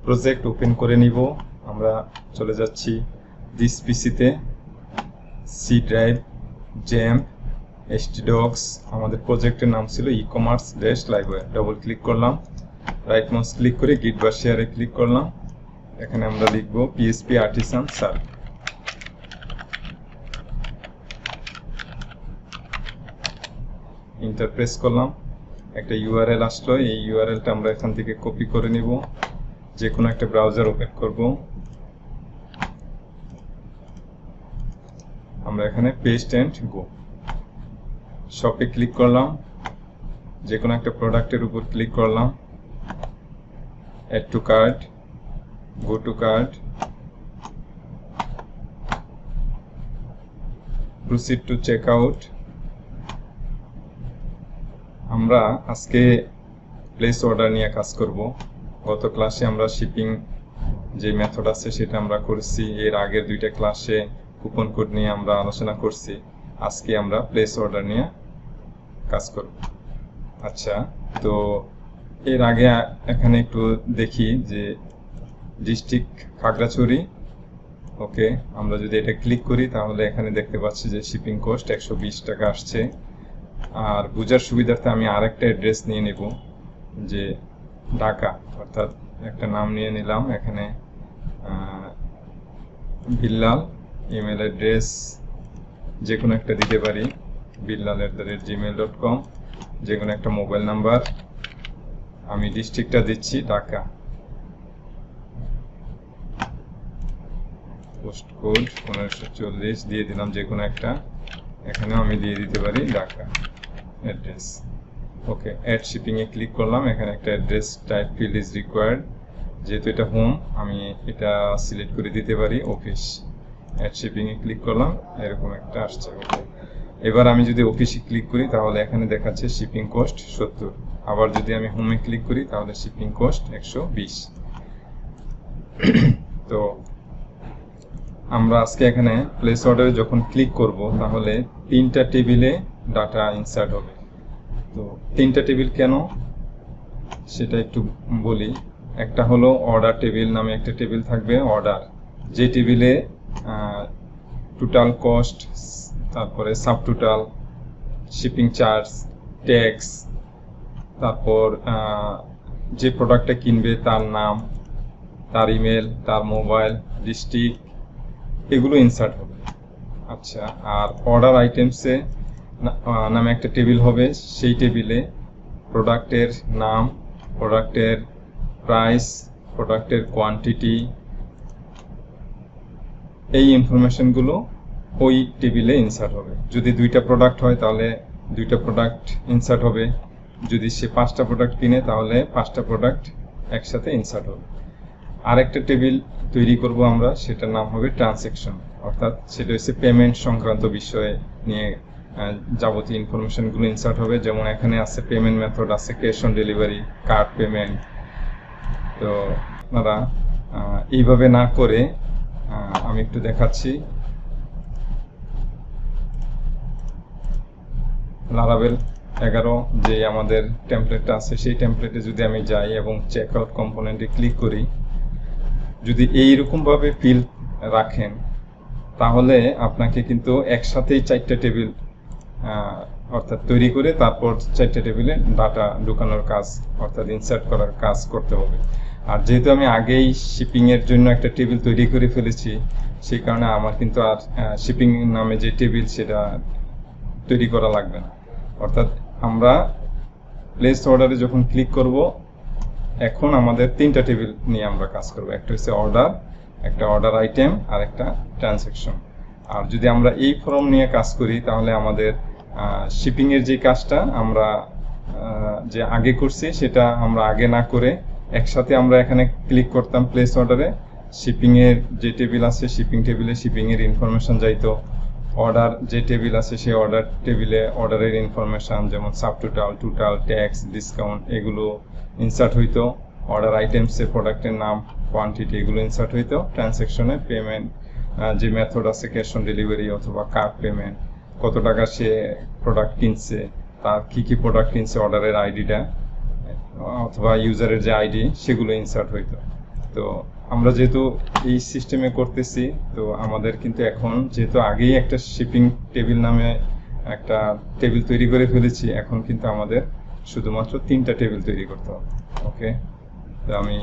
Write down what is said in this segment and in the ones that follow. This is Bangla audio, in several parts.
প্রজেক্ট ওপেন করে নিব। আমরা চলে যাচ্ছি দিস পিসিতে, সি ড্রাইভ, জ্যাম্প, htdocs। আমাদের প্রজেক্টের নাম ছিল ই-কমার্স-লাইভওয়্যার। ডবল ক্লিক করলাম, রাইট মাউস ক্লিক করে গিট বা শেয়ারে ক্লিক করলাম। এখানে আমরা লিখব PHP artisan serve. Enter press করলাম, একটা ইউআরএল আসলো। এই ইউআরএলটা আমরা এখান থেকে কপি করে নিব, যে কোনো একটা ব্রাউজার ওপেন করব। আমরা এখানে পেস্ট এন্ড গো, শপে ক্লিক করলাম, যে কোনো একটা প্রোডাক্টের উপর ক্লিক করলাম, add to cart, go to cart, proceed to check out. আমরা আজকে প্লেস অর্ডার নিয়ে কাজ করব। গত ক্লাসে আমরা শিপিং যে মেথড আছে সেটা আমরা করেছি, এর আগের দুইটা ক্লাসে কুপন কোড নিয়ে আমরা আলোচনা করছি। আজকে আমরা প্লেস অর্ডার নিয়ে কাজ করব। আচ্ছা, তো এর আগে এখানে একটু দেখি যে ডিস্ট্রিক্ট খাগড়াছড়ি। ওকে, আমরা যদি এটা ক্লিক করি তাহলে এখানে দেখতে পাচ্ছি যে শিপিং কস্ট 120 টাকা আসছে। আর বোঝার সুবিধার্থে আমি আরেকটা অ্যাড্রেস নিয়ে নেব, যে ঢাকা, অর্থাৎ একটা নাম নিয়ে নিলাম এখানে, বিল্লাল। ইমেল অ্যাড্রেস যে কোনো একটা দিতে পারি, billal@gmail.com। যে কোনো একটা মোবাইল নাম্বার, আমি ডিস্ট্রিক্টটা দিচ্ছি ঢাকা, পোস্ট কোড 1540 দিয়ে দিলাম যে কোনো একটা। এখানেও আমি দিয়ে দিতে পারি ঢাকা অ্যাড্রেস। ওকে, অ্যাড শিপিং এ ক্লিক করলাম। এখানে একটা address type field is required, যেহেতু এটা হোম আমি এটা সিলেক্ট করে দিতে পারি অফিস। অ্যাড শিপিং এ ক্লিক করলাম, এরকম একটা আসছে। ওকে, এবার আমি যদি অফিসে ক্লিক করি তাহলে এখানে দেখাচ্ছে শিপিং কস্ট 70। আবার যদি আমি হোমে ক্লিক করি তাহলে শিপিং কস্ট 120। তো আমরা আজকে এখানে প্লেস অর্ডারে যখন ক্লিক করব তাহলে 3টা টেবিলে ডাটা ইনসার্ট হবে। তো 3টা টেবিল কেন সেটা একটু বলি। একটা হলো অর্ডার টেবিল নামে একটা টেবিল থাকবে, অর্ডার, যে টেবিলে টোটাল কস্ট, তারপরে sub total, shipping charge, tax, তারপর যে প্রোডাক্টটা কিনবে তার নাম, তার ইমেল, তার মোবাইল, ডিস্ট্রিক্ট, এগুলো ইনসার্ট হবে। আচ্ছা, আর অর্ডার আইটেমসে নামে একটা টেবিল হবে, সেই টেবিলে প্রোডাক্টের নাম, প্রোডাক্টের প্রাইস, প্রোডাক্টের কোয়ান্টিটি, এই ইনফরমেশনগুলো ওই টেবিলে ইনসার্ট হবে। যদি 2টা প্রোডাক্ট হয় তাহলে 2টা প্রোডাক্ট ইনসার্ট হবে, যদি সে 5টা প্রোডাক্ট কিনে তাহলে 5টা প্রোডাক্ট একসাথে ইনসার্ট হবে। আরেকটা টেবিল তৈরি করব আমরা, সেটার নাম হবে ট্রানজ্যাকশন, অর্থাৎ সেটা হচ্ছে পেমেন্ট সংক্রান্ত বিষয়ে নিয়ে যাবতীয় ইনফরমেশনগুলো ইনসার্ট হবে। যেমন এখানে আছে পেমেন্ট মেথড, আছে cash on delivery, card payment. তো আপনারা এইভাবে না করে আমি একটু দেখাচ্ছি। লারাভেল 11 যে আমাদের টেমপ্লেটটা আছে, সেই টেমপ্লেটে যদি আমি যাই এবং চেক আউট কম্পোনেন্টে ক্লিক করি, যদি এইরকম ভাবে ফিল্ড রাখেন তাহলে আপনাকে কিন্তু একসাথেই 4টা টেবিল অর্থাৎ তৈরি করে তারপর 4টা টেবিলে ডাটা ঢোকানোর কাজ, অর্থাৎ ইনসার্ট করার কাজ করতে হবে। আর যেহেতু আমি আগেই শিপিং এর জন্য একটা টেবিল তৈরি করে ফেলেছি, সেই কারণে আমার কিন্তু আর শিপিং নামে যে টেবিল সেটা তৈরি করা লাগবে না। অর্থাৎ আমরা প্লেস অর্ডারে যখন ক্লিক করব, এখন আমাদের 3টা টেবিল নিয়ে আমরা কাজ করব। একটা হচ্ছে অর্ডার, একটা অর্ডার আইটেম, আর একটা ট্রানজ্যাকশন। আর যদি আমরা এই ফর্ম নিয়ে কাজ করি তাহলে আমাদের শিপিং এর যে কাজটা আমরা যে আগে করছি সেটা আমরা আগে না করে একসাথে আমরা এখানে ক্লিক করতাম প্লেস অর্ডারে, শিপিং এর যে টেবিল আছে শিপিং টেবিলে শিপিং এর ইনফরমেশন যাইতো, অর্ডার যে টেবিল আছে সেই অর্ডার টেবিলে অর্ডারের ইনফরমেশন যেমন sub total, total, tax, discount এগুলো ইনসার্ট হইতো। অর্ডার আইটেমসে প্রোডাক্টের নাম, কোয়ান্টিটি এগুলো ইনসার্ট হইতো। ট্রানজ্যাকশনে পেমেন্ট যে মেথড আছে ক্যাশ অন ডেলিভারি অথবা কার্ড পেমেন্ট, কত টাকা সে প্রোডাক্ট কিনছে, তার কি কি প্রোডাক্ট কিনছে, অর্ডারের আইডিটা অথবা ইউজারের যে আইডি সেগুলো ইনসার্ট হইতো। তো আমরা যেহেতু এই সিস্টেমে করতেছি, তো আমাদের কিন্তু এখন যেহেতু আগেই একটা শিপিং টেবিল নামে একটা টেবিল তৈরি করে ফেলেছি, এখন কিন্তু আমাদের শুধুমাত্র 3টা টেবিল তৈরি করতে হবে। ওকে, তো আমি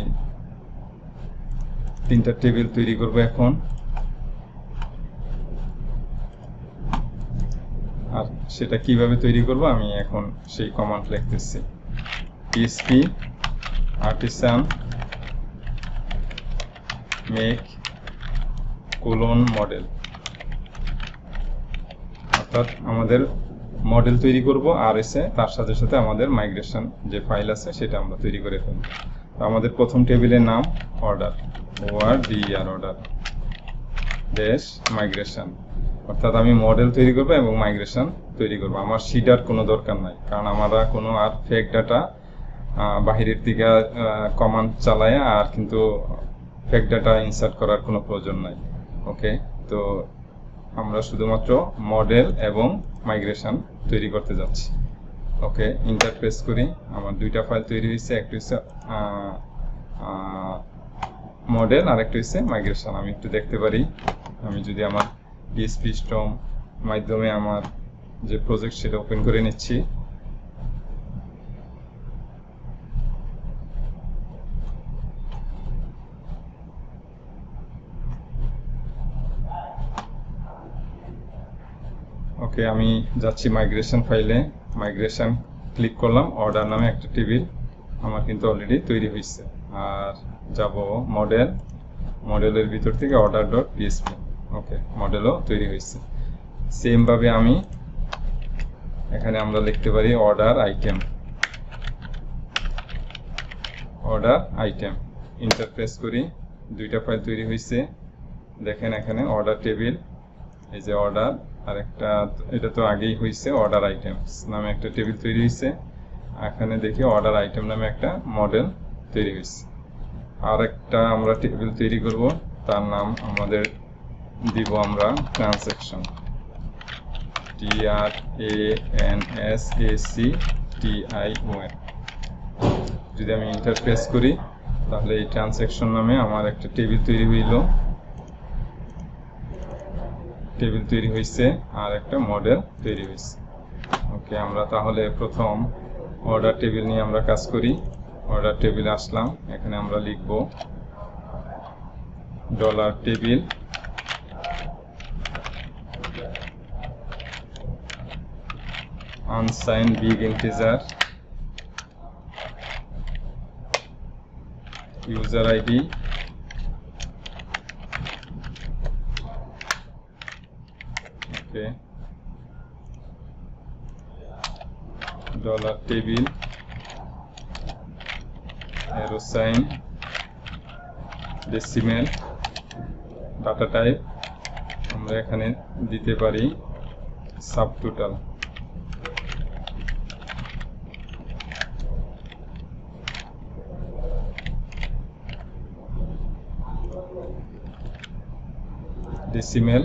3টা টেবিল তৈরি করব এখন। আর সেটা কিভাবে তৈরি করব আমি এখন সেই কমান্ড লিখতেছি, PHP artisan make :model, অর্থাৎ আমাদের মডেল তৈরি করব আর এসে তার সাথে সাথে আমাদের মাইগ্রেশন যে ফাইল আছে সেটা আমরা তৈরি করে ফেলব। তো আমাদের প্রথম টেবিলের নাম অর্ডার, order ড্যাশ মাইগ্রেশন, অর্থাৎ আমি মডেল তৈরি করব এবং মাইগ্রেশন তৈরি করব। আমার সিডার কোনো দরকার নাই, কারণ আমরা কোনো আর ফেক ডাটা বাহিরের দিকে কমান্ড চালায় আর কিন্তু ফেক ডাটা ইনসার্ট করার কোনো প্রয়োজন নাই। ওকে, তো আমরা শুধুমাত্র মডেল এবং মাইগ্রেশন তৈরি করতে যাচ্ছি। ওকে, ইন্টারপ্রেস করি। আমার 2টা ফাইল তৈরি হয়েছে, একটা হচ্ছে মডেল আর একটা হচ্ছে মাইগ্রেশন। আমি একটু দেখতে পারি, আমি যদি আমার PHP Storm মাধ্যমে আমার যে প্রজেক্ট সেটা ওপেন করে নিচ্ছি। ওকে, আমি যাচ্ছি মাইগ্রেশন ফাইলে, মাইগ্রেশন ক্লিক করলাম, অর্ডার নামে একটা টেবিল আমার কিন্তু অলরেডি তৈরি হয়েছে। আর যাব মডেলের ভিতর থেকে order.php। ওকে, মডেলও তৈরি হয়েছে। সেম ভাবে আমি এখানে আমরা লিখতে পারি অর্ডার আইটেম, ইন্টারপ্রেস করি। 2টা ফাইল তৈরি হয়েছে, দেখেন এখানে অর্ডার টেবিল, এই যে অর্ডার, আর একটা এটা তো আগেই হয়েছে অর্ডার আইটেমস নামে একটা টেবিল তৈরি হয়েছে। এখানে দেখি অর্ডার আইটেম নামে একটা মডেল তৈরি হয়েছে। আর একটা আমরা টেবিল তৈরি করব, তার নাম আমাদের দিব আমরা ট্রানসাকশন, TRANSACTION। যদি আমি ইন্টারপ্রেস করি তাহলে এই ট্রানসাকশন নামে আমার একটা টেবিল তৈরি হয়েছে আর একটা মডেল তৈরি হয়েছে। ওকে, আমরা তাহলে প্রথম অর্ডার টেবিল নিয়ে আমরা কাজ করি। অর্ডার টেবিলে আসলাম, এখানে আমরা লিখব $table unsigned big integer user ID okay $table arrow sign decimal data type আমরা এখানে দিতে পারি সাবটোটাল। ডেসিমেল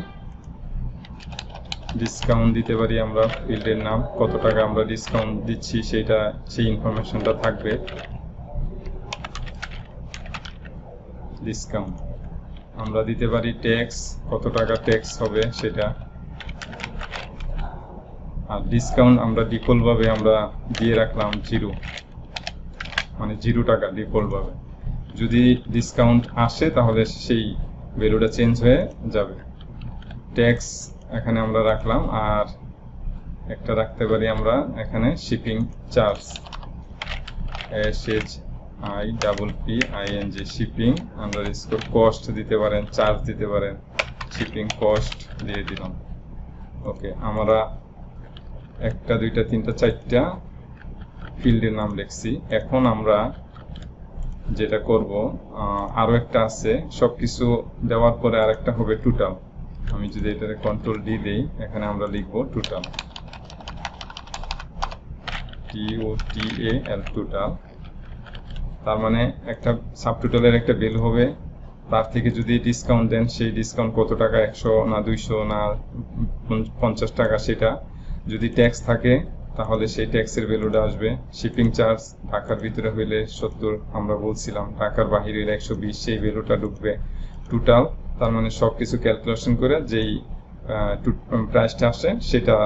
ডিসকাউন্ট দিতে পারি আমরা, ফিল্ডের নাম, কত টাকা আমরা ডিসকাউন্ট দিচ্ছি সেই ইনফরমেশনটা থাকবে। ডিসকাউন্ট আমরা দিতে পারি ট্যাক্স, কত টাকা ট্যাক্স হবে সেটা। আর ডিসকাউন্ট আমরা ডিফল্ট ভাবে আমরা দিয়ে রাখলাম 0, মানে 0 টাকা ডিফল্ট ভাবে। যদি ডিসকাউন্ট আসে তাহলে সেই ভ্যালুটা চেঞ্জ হয়ে যাবে। ট্যাক্স এখানে আমরা রাখলাম, আর একটা রাখতে পারি আমরা এখানে shipping charge, SHIPPING, shipping underscore cost দিতে পারেন, চার্জ দিতে পারেন, শিপিং কস্ট দিয়ে দিলাম। ওকে, আমরা 1 2 3 4টা ফিল্ডের নাম লিখছি। এখন আমরা যেটা করব, আরো একটা আছে, সবকিছু দেওয়ার পরে আরেকটা হবে টোটাল। আমি যদি এটারে কন্ট্রোল ডি দেই, এখানে আমরা লিখব টোটাল, TOTAL টোটাল। তার মানে একটা সাবটোটালের একটা ভ্যালু হবে, তার থেকে যদি ডিসকাউন্ট দেন সেই ডিসকাউন্ট কত টাকা, 100 না 200 না 50 টাকা সেটা। যদি ট্যাক্স থাকে তাহলে সেই ট্যাক্সের ভ্যালুটা আসবে। শিপিং চার্জ ঢাকার ভিতরে হইলে 70, আমরা বলছিলাম ঢাকার বাহিরে হইলে 120, সেই ভ্যালুটা ঢুকবে। টোটাল, তার মানে সবকিছু ক্যালকুলেশন করে যেই প্রাইসটা আসে সেটা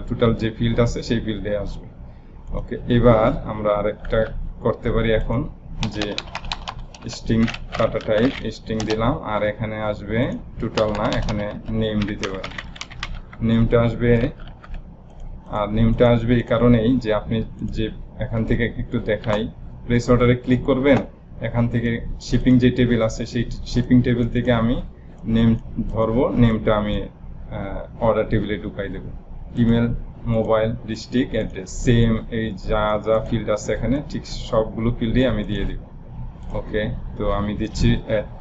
টোটাল যে ফিল্ড আছে সেই ফিল্ডে আসবে। ওকে, এবার আমরা আরেকটা করতে পারি এখন, যে স্ট্রিং ডাটা টাইপ স্ট্রিং দিলাম, আর এখানে আসবে টোটাল না, এখানে নেম দিতে পারি। নেমটা আসবে, আর নেমটা আসবে এই কারণেই যে আপনি যে এখান থেকে একটু দেখাই, প্লেস অর্ডারে ক্লিক করবেন, এখান থেকে শিপিং যে টেবিল আছে সেই শিপিং টেবিল থেকে আমি নেম ধরবো, নেমটা আমি অর্ডার টেবিলে ঢুকাই দেবো। Email, mobile, district, address, same এই যা যা ফিল্ড আছে এখানে ঠিক সবগুলো ফিল্ডই আমি দিয়ে দিব। ওকে, তো আমি দিচ্ছি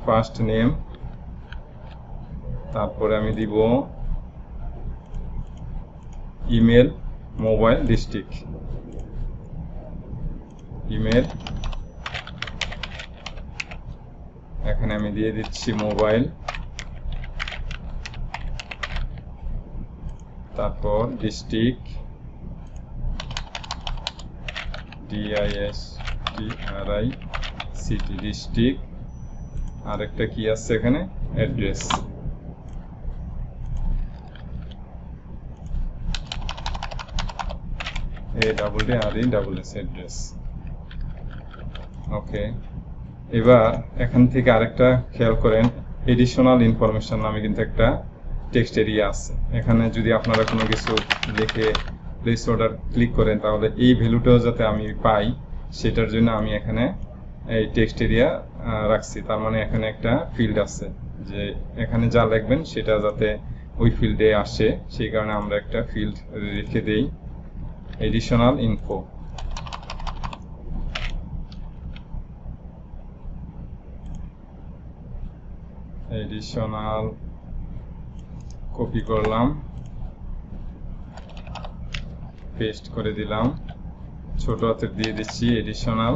ফার্স্ট নেম, তারপরে আমি দিব ইমেল, মোবাইল, ডিস্ট্রিক্ট। ইমেল, এখানে আমি দিয়ে দিচ্ছি মোবাইল, তারপর ডিস্ট্রিক্ট, DISTRICT ডিস্ট্রিক্ট, আরেকটা কি আছে এখানে, অ্যাড্রেস। ADDRESS address. ওকে, এবার এখান থেকে আরেকটা খেয়াল করেন, এডিশনাল ইনফরমেশন নামে কিন্তু একটা টেক্সট এরিয়া আছে। এখানে যদি আপনারা কোনো কিছু লিখে প্লেস অর্ডার ক্লিক করেন, তাহলে এই ভ্যালুটাও যাতে আমি পাই সেটার জন্য আমি এখানে এই টেক্সট এরিয়া রাখছি। তার মানে এখানে একটা ফিল্ড আছে, যে এখানে যা লিখবেন সেটা যাতে ওই ফিল্ডে আসে, সেই কারণে আমরা একটা ফিল্ড রেখে দেই, এডিশনাল ইনফো। এডিশনাল কপি করলাম, পেস্ট করে দিলাম, ছোট হাতের দিয়ে দিচ্ছি এডিশনাল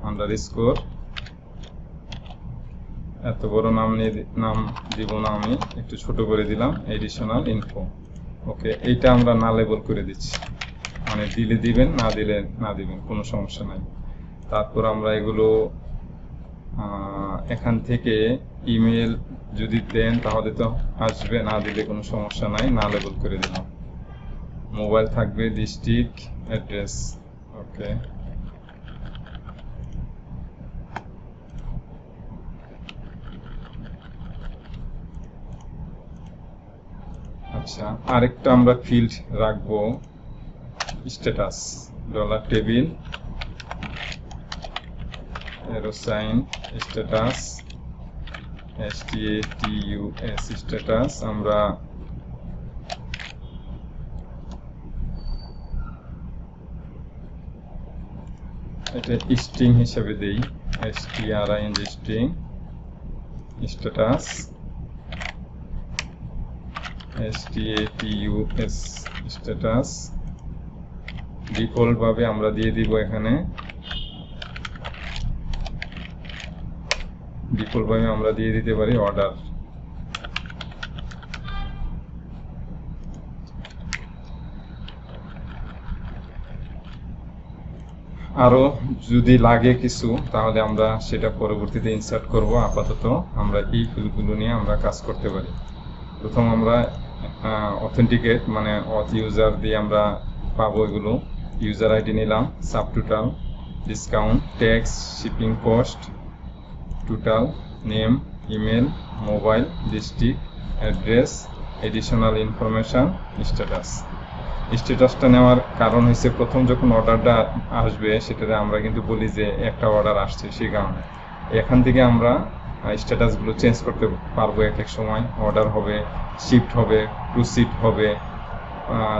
আন্ডারস্কোর, এত বড় নাম দিব না, আমি একটু ছোট করে দিলাম, এডিশনাল ইনফো। ওকে, এইটা আমরা না লেবেল করে দিচ্ছি, মানে দিলে দিবেন, না দিলে না দিবেন, কোনো সমস্যা নাই। তারপর আমরা এগুলো এখান থেকে ইমেল যদি দেন তাহলে তো আসবে, না দিলে কোনো সমস্যা নাই, না লেবেল করে দিলাম। মোবাইল থাকবে, ডিস্ট্রিক্ট, অ্যাড্রেস। ওকে, আচ্ছা, আরেকটা আমরা ফিল্ড রাখবো স্ট্যাটাস, ডলার টেবিল, এরো সাইন, স্ট্যাটাস, STATUS স্ট্যাটাস। আমরা এটা স্ট্রিং হিসেবে দেই, STRING string, status, STATUS status. Default ভাবে আমরা দিয়ে দিব এখানে, ডিফল্ট ভাবে আমরা দিয়ে দিতে পারি অর্ডার। আরো যদি লাগে কিছু তাহলে আমরা সেটা পরবর্তীতে ইনসার্ট করব। আপাতত আমরা এই ফিল্ডগুলো নিয়ে আমরা কাজ করতে পারি। প্রথম আমরা অথেন্টিকেট মানে অথ ইউজার দিয়ে আমরা পাবো এগুলো। ইউজার আইডি নিলাম, subtotal, discount, tax, shipping cost, total, name, email, mobile, district, address, additional information, status. স্ট্যাটাসটা নেওয়ার কারণ হচ্ছে প্রথম যখন অর্ডারটা আসবে সেটাতে আমরা কিন্তু বলি যে একটা অর্ডার আসছে, সেই কারণে এখান থেকে আমরা স্ট্যাটাসগুলো চেঞ্জ করতে পারবো। এক এক সময় অর্ডার হবে, শিফট হবে, প্রসিড হবে,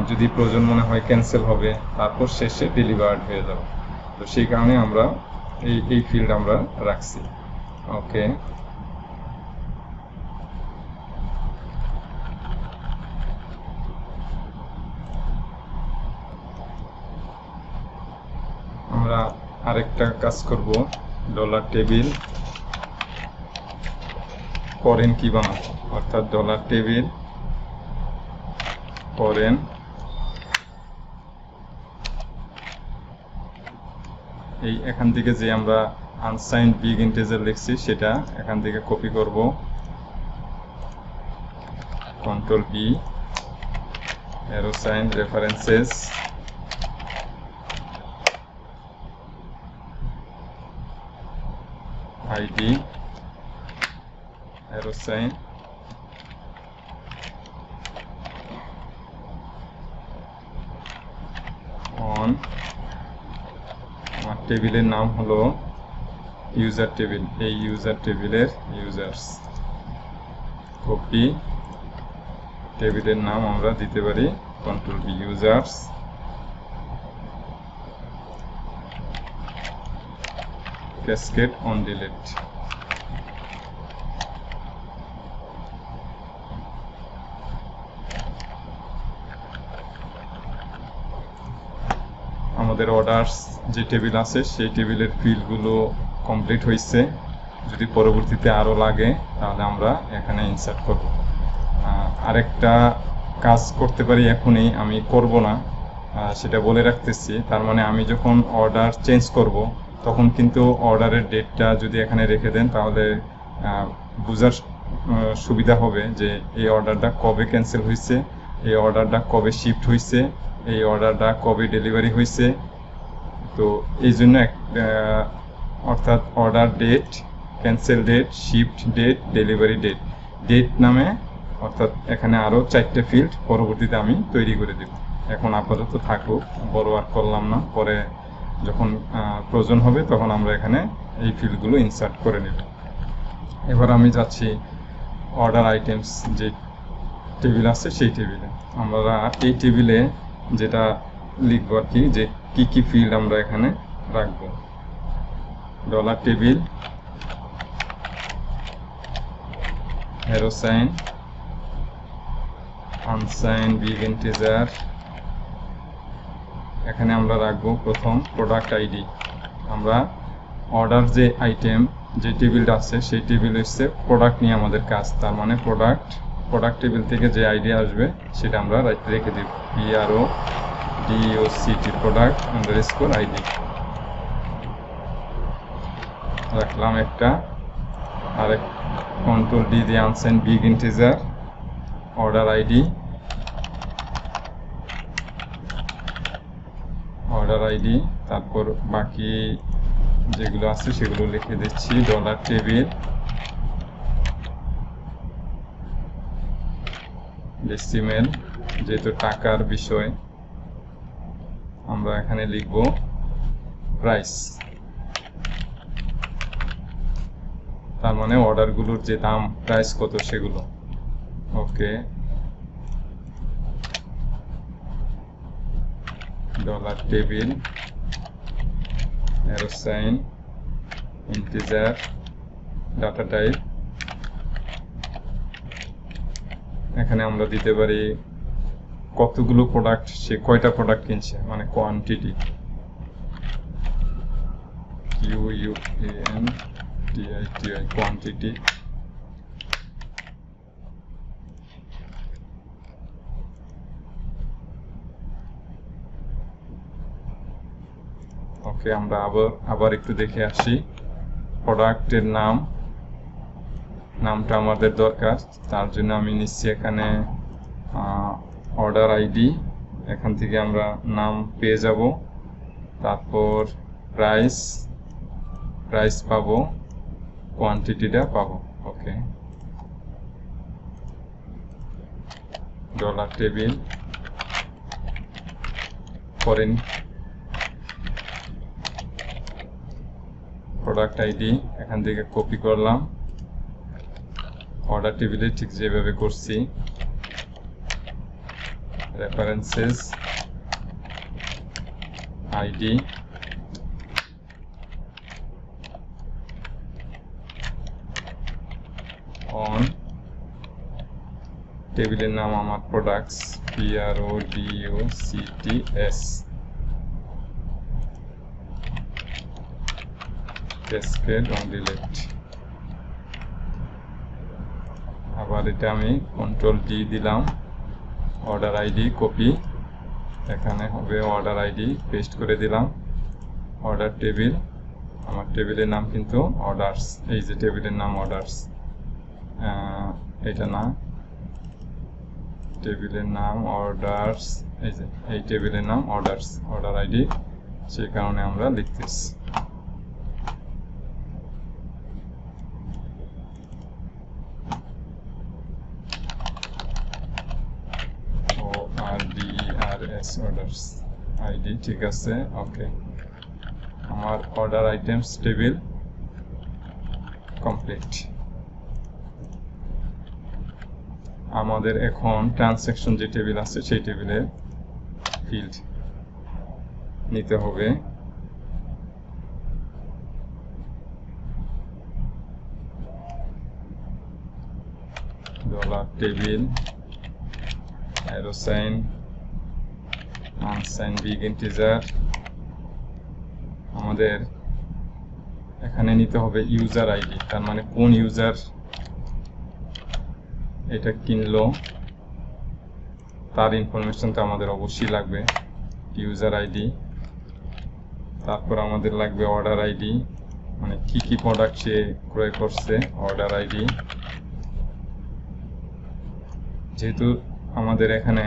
যদি প্রয়োজন মনে হয় ক্যান্সেল হবে, তারপর শেষে ডেলিভার্ড হয়ে যাবে। তো সেই কারণে আমরা এই ফিল্ড আমরা রাখছি। ওকে, আমরা আরেকটা কাজ করব, ডলার টেবিল ফরেন কি বানাবো, অর্থাৎ ডলার টেবিল ফরেন এই এখান থেকে যে আমরা আনসাইন্ড বিগ ইন্টিজার লিখছি সেটা এখান থেকে কপি করব, control B, arrow sign, references, ID, arrow sign, on. আমার টেবিলের নাম হলো ইউজার টেবিল, এই ইউজার টেবিলের ইউজার্স, কপি, টেবিলের নাম আমরা দিতে পারি control B, users, cascade on delete. আমাদের অর্ডারস যে টেবিল আছে সেই টেবিলের ফিল্ডগুলো কমপ্লিট হয়েছে। যদি পরবর্তীতে আরও লাগে তাহলে আমরা এখানে ইনসার্ট করব। আরেকটা কাজ করতে পারি, এখনই আমি করব না, সেটা বলে রাখতেছি। তার মানে আমি যখন অর্ডার চেঞ্জ করব তখন কিন্তু অর্ডারের ডেটটা যদি এখানে রেখে দেন তাহলে বোঝার সুবিধা হবে যে এই অর্ডারটা কবে ক্যান্সেল হয়েছে, এই অর্ডারটা কবে শিফট হয়েছে, এই অর্ডারটা কবে ডেলিভারি হয়েছে। তো এই জন্য অর্থাৎ order date, cancel date, shift date, delivery date, date নামে অর্থাৎ এখানে আরও 4টে ফিল্ড পরবর্তীতে আমি তৈরি করে দেব। এখন আপাতত থাকুক, বড় আর করলাম না, পরে যখন প্রয়োজন হবে তখন আমরা এখানে এই ফিল্ডগুলো ইনসার্ট করে নেব। এবার আমি যাচ্ছি অর্ডার আইটেমস যে টেবিল আছে সেই টেবিলে। আমরা এই টেবিলে যেটা লিখবো আর কি, যে কি কি ফিল্ড আমরা এখানে রাখবো। Dollar table, arrow sign, unsigned big integer, এখানে আমরা রাখবো প্রথম প্রোডাক্ট আইডি। আমরা অর্ডার যে আইটেম যে টেবিলটা আছে সেই টেবিল হচ্ছে প্রোডাক্ট নিয়ে আমাদের কাজ, তার মানে প্রোডাক্ট টেবিল থেকে যে আইডি আসবে সেটা আমরা রেখে দেব, PRODUCT, প্রোডাক্ট আন্ডারস্কোর আইডি রাখলাম একটা। আরেক কন্ট্রোল ডি দিয়ে unsigned big integer, order ID, তারপর বাকি যেগুলো আছে সেগুলো লিখে দিচ্ছি। ডলার টেবিল, ডেসিমেল, যেহেতু টাকার বিষয় আমরা এখানে লিখব প্রাইস, তার মানে অর্ডারগুলোর যে দাম, প্রাইস কত সেগুলো। Okay, dollar table, arrow sign, integer, data type, এখানে আমরা দিতে পারি কতগুলো প্রোডাক্ট, সে কয়টা প্রোডাক্ট কিনছে, মানে কোয়ান্টিটি, QUANTITY, কোয়ান্টিটি। ওকে, আমরা আবার একটু দেখে আসি। প্রোডাক্টের নামটা আমাদের দরকার, তার জন্য আমি নিচ্ছি এখানে অর্ডার আইডি, এখান থেকে আমরা নাম পেয়ে যাব, তারপর প্রাইস পাবো, কোয়ান্টিটিটা পাবো। Okay, dollar table, foreign product ID এখান থেকে কপি করলাম, অর্ডার টেবিলে ঠিক যেভাবে করছি, রেফারেন্সেস, আইডি, অন, টেবিলের নাম আমার products, PRODUCTS, cascade on delete. আবার এটা আমি কন্ট্রোল ডি দিলাম, অর্ডার আইডি কপি, এখানে হবে অর্ডার আইডি, পেস্ট করে দিলাম, অর্ডার টেবিল, আমার টেবিলের নাম কিন্তু অর্ডারস, এই যে টেবিলের নাম অর্ডারস, এটা না, টেবিলের নাম অর্ডারস, এই যে এই টেবিলের নাম অর্ডারস, অর্ডার আইডি, সেই কারণে আমরা লিখতেছি। ORDERS অর্ডারস আইডি, ঠিক আছে, ওকে। আমার অর্ডার আইটেমস টেবিল কমপ্লিট। আমাদের এখন ট্রানজ্যাকশন যে টেবিল আছে সেই টেবিলের ফিল্ড নিতে হবে। Dollar table arrow sign unsigned big integer, আমাদের এখানে নিতে হবে ইউজার আইডি, তার মানে কোন ইউজার এটা কিনলো তার ইনফরমেশন তো আমাদের অবশ্যই লাগবে, ইউজার আইডি। তারপর আমাদের লাগবে অর্ডার আইডি, মানে কি কি প্রোডাক্ট সে ক্রয় করছে, অর্ডার আইডি। যেহেতু আমাদের এখানে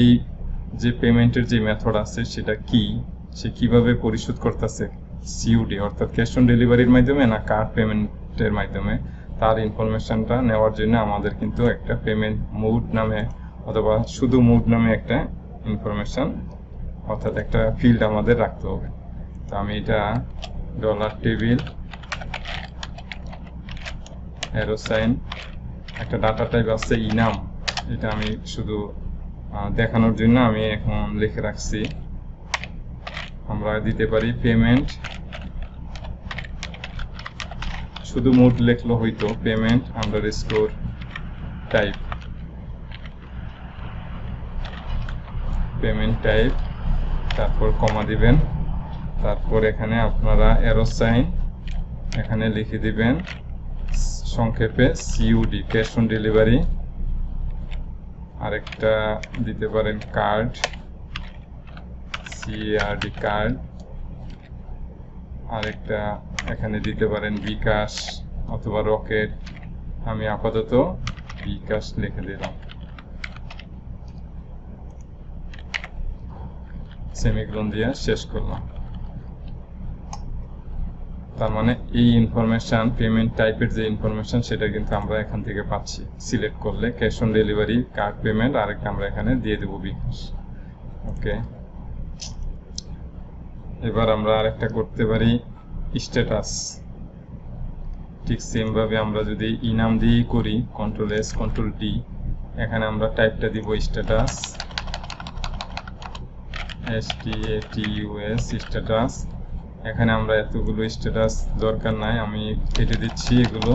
এই যে পেমেন্টের যে মেথড আছে সেটা কি, সে কিভাবে পরিশোধ করতেছে, সিইউডি অর্থাৎ ক্যাশ অন ডেলিভারির মাধ্যমে না কার্ড পেমেন্টের মাধ্যমে, তার ইনফরমেশনটা নেওয়ার জন্য আমাদের কিন্তু একটা পেমেন্ট মোড নামে অথবা শুধু মোড নামে একটা ইনফরমেশন অর্থাৎ একটা ফিল্ড আমাদের রাখতে হবে। তো আমি এটা ডলার টেবিল অ্যারো সাইন, একটা ডাটা টাইপ আছে ইনাম, এটা আমি শুধু দেখানোর জন্য আমি এখন লিখে রাখছি। আমরা দিতে পারি পেমেন্ট, শুধু মোড লিখলো হয়তো, payment underscore type, payment type, তারপর কমা দিবেন, তারপর এখানে আপনারা অ্যারো সাইন এখানে লিখে দিবেন সংক্ষেপে সিইউডি ক্যাশ অন ডেলিভারি, আরেকটা দিতে পারেন কার্ড সিআরডি কার্ড, আরেকটা এখানে দিতে পারেন বিকাশ অথবা রকেট, আমি আপাতত বিকাশ লিখে দিলাম, সেমিকোলন দিয়ে শেষ করলাম। তার মানে এই ইনফরমেশন পেমেন্ট টাইপের যে ইনফরমেশন সেটা কিন্তু আমরা এখান থেকে পাচ্ছি, সিলেক্ট করলে cash on delivery, card payment, আরেকটা আমরা এখানে দিয়ে দেবো বিকাশ। ওকে, এবার আমরা আরেকটা করতে পারি স্ট্যাটাস, ঠিক সেম ভাবে আমরা যদি ইনাম দিয়ে করি কন্ট্রোল এস কন্ট্রোল ডি, এখানে আমরা টাইপটা দিব স্ট্যাটাস, STATUS স্ট্যাটাস। এখানে আমরা এতগুলো স্ট্যাটাস দরকার নাই, আমি কেটে দিচ্ছি এগুলো।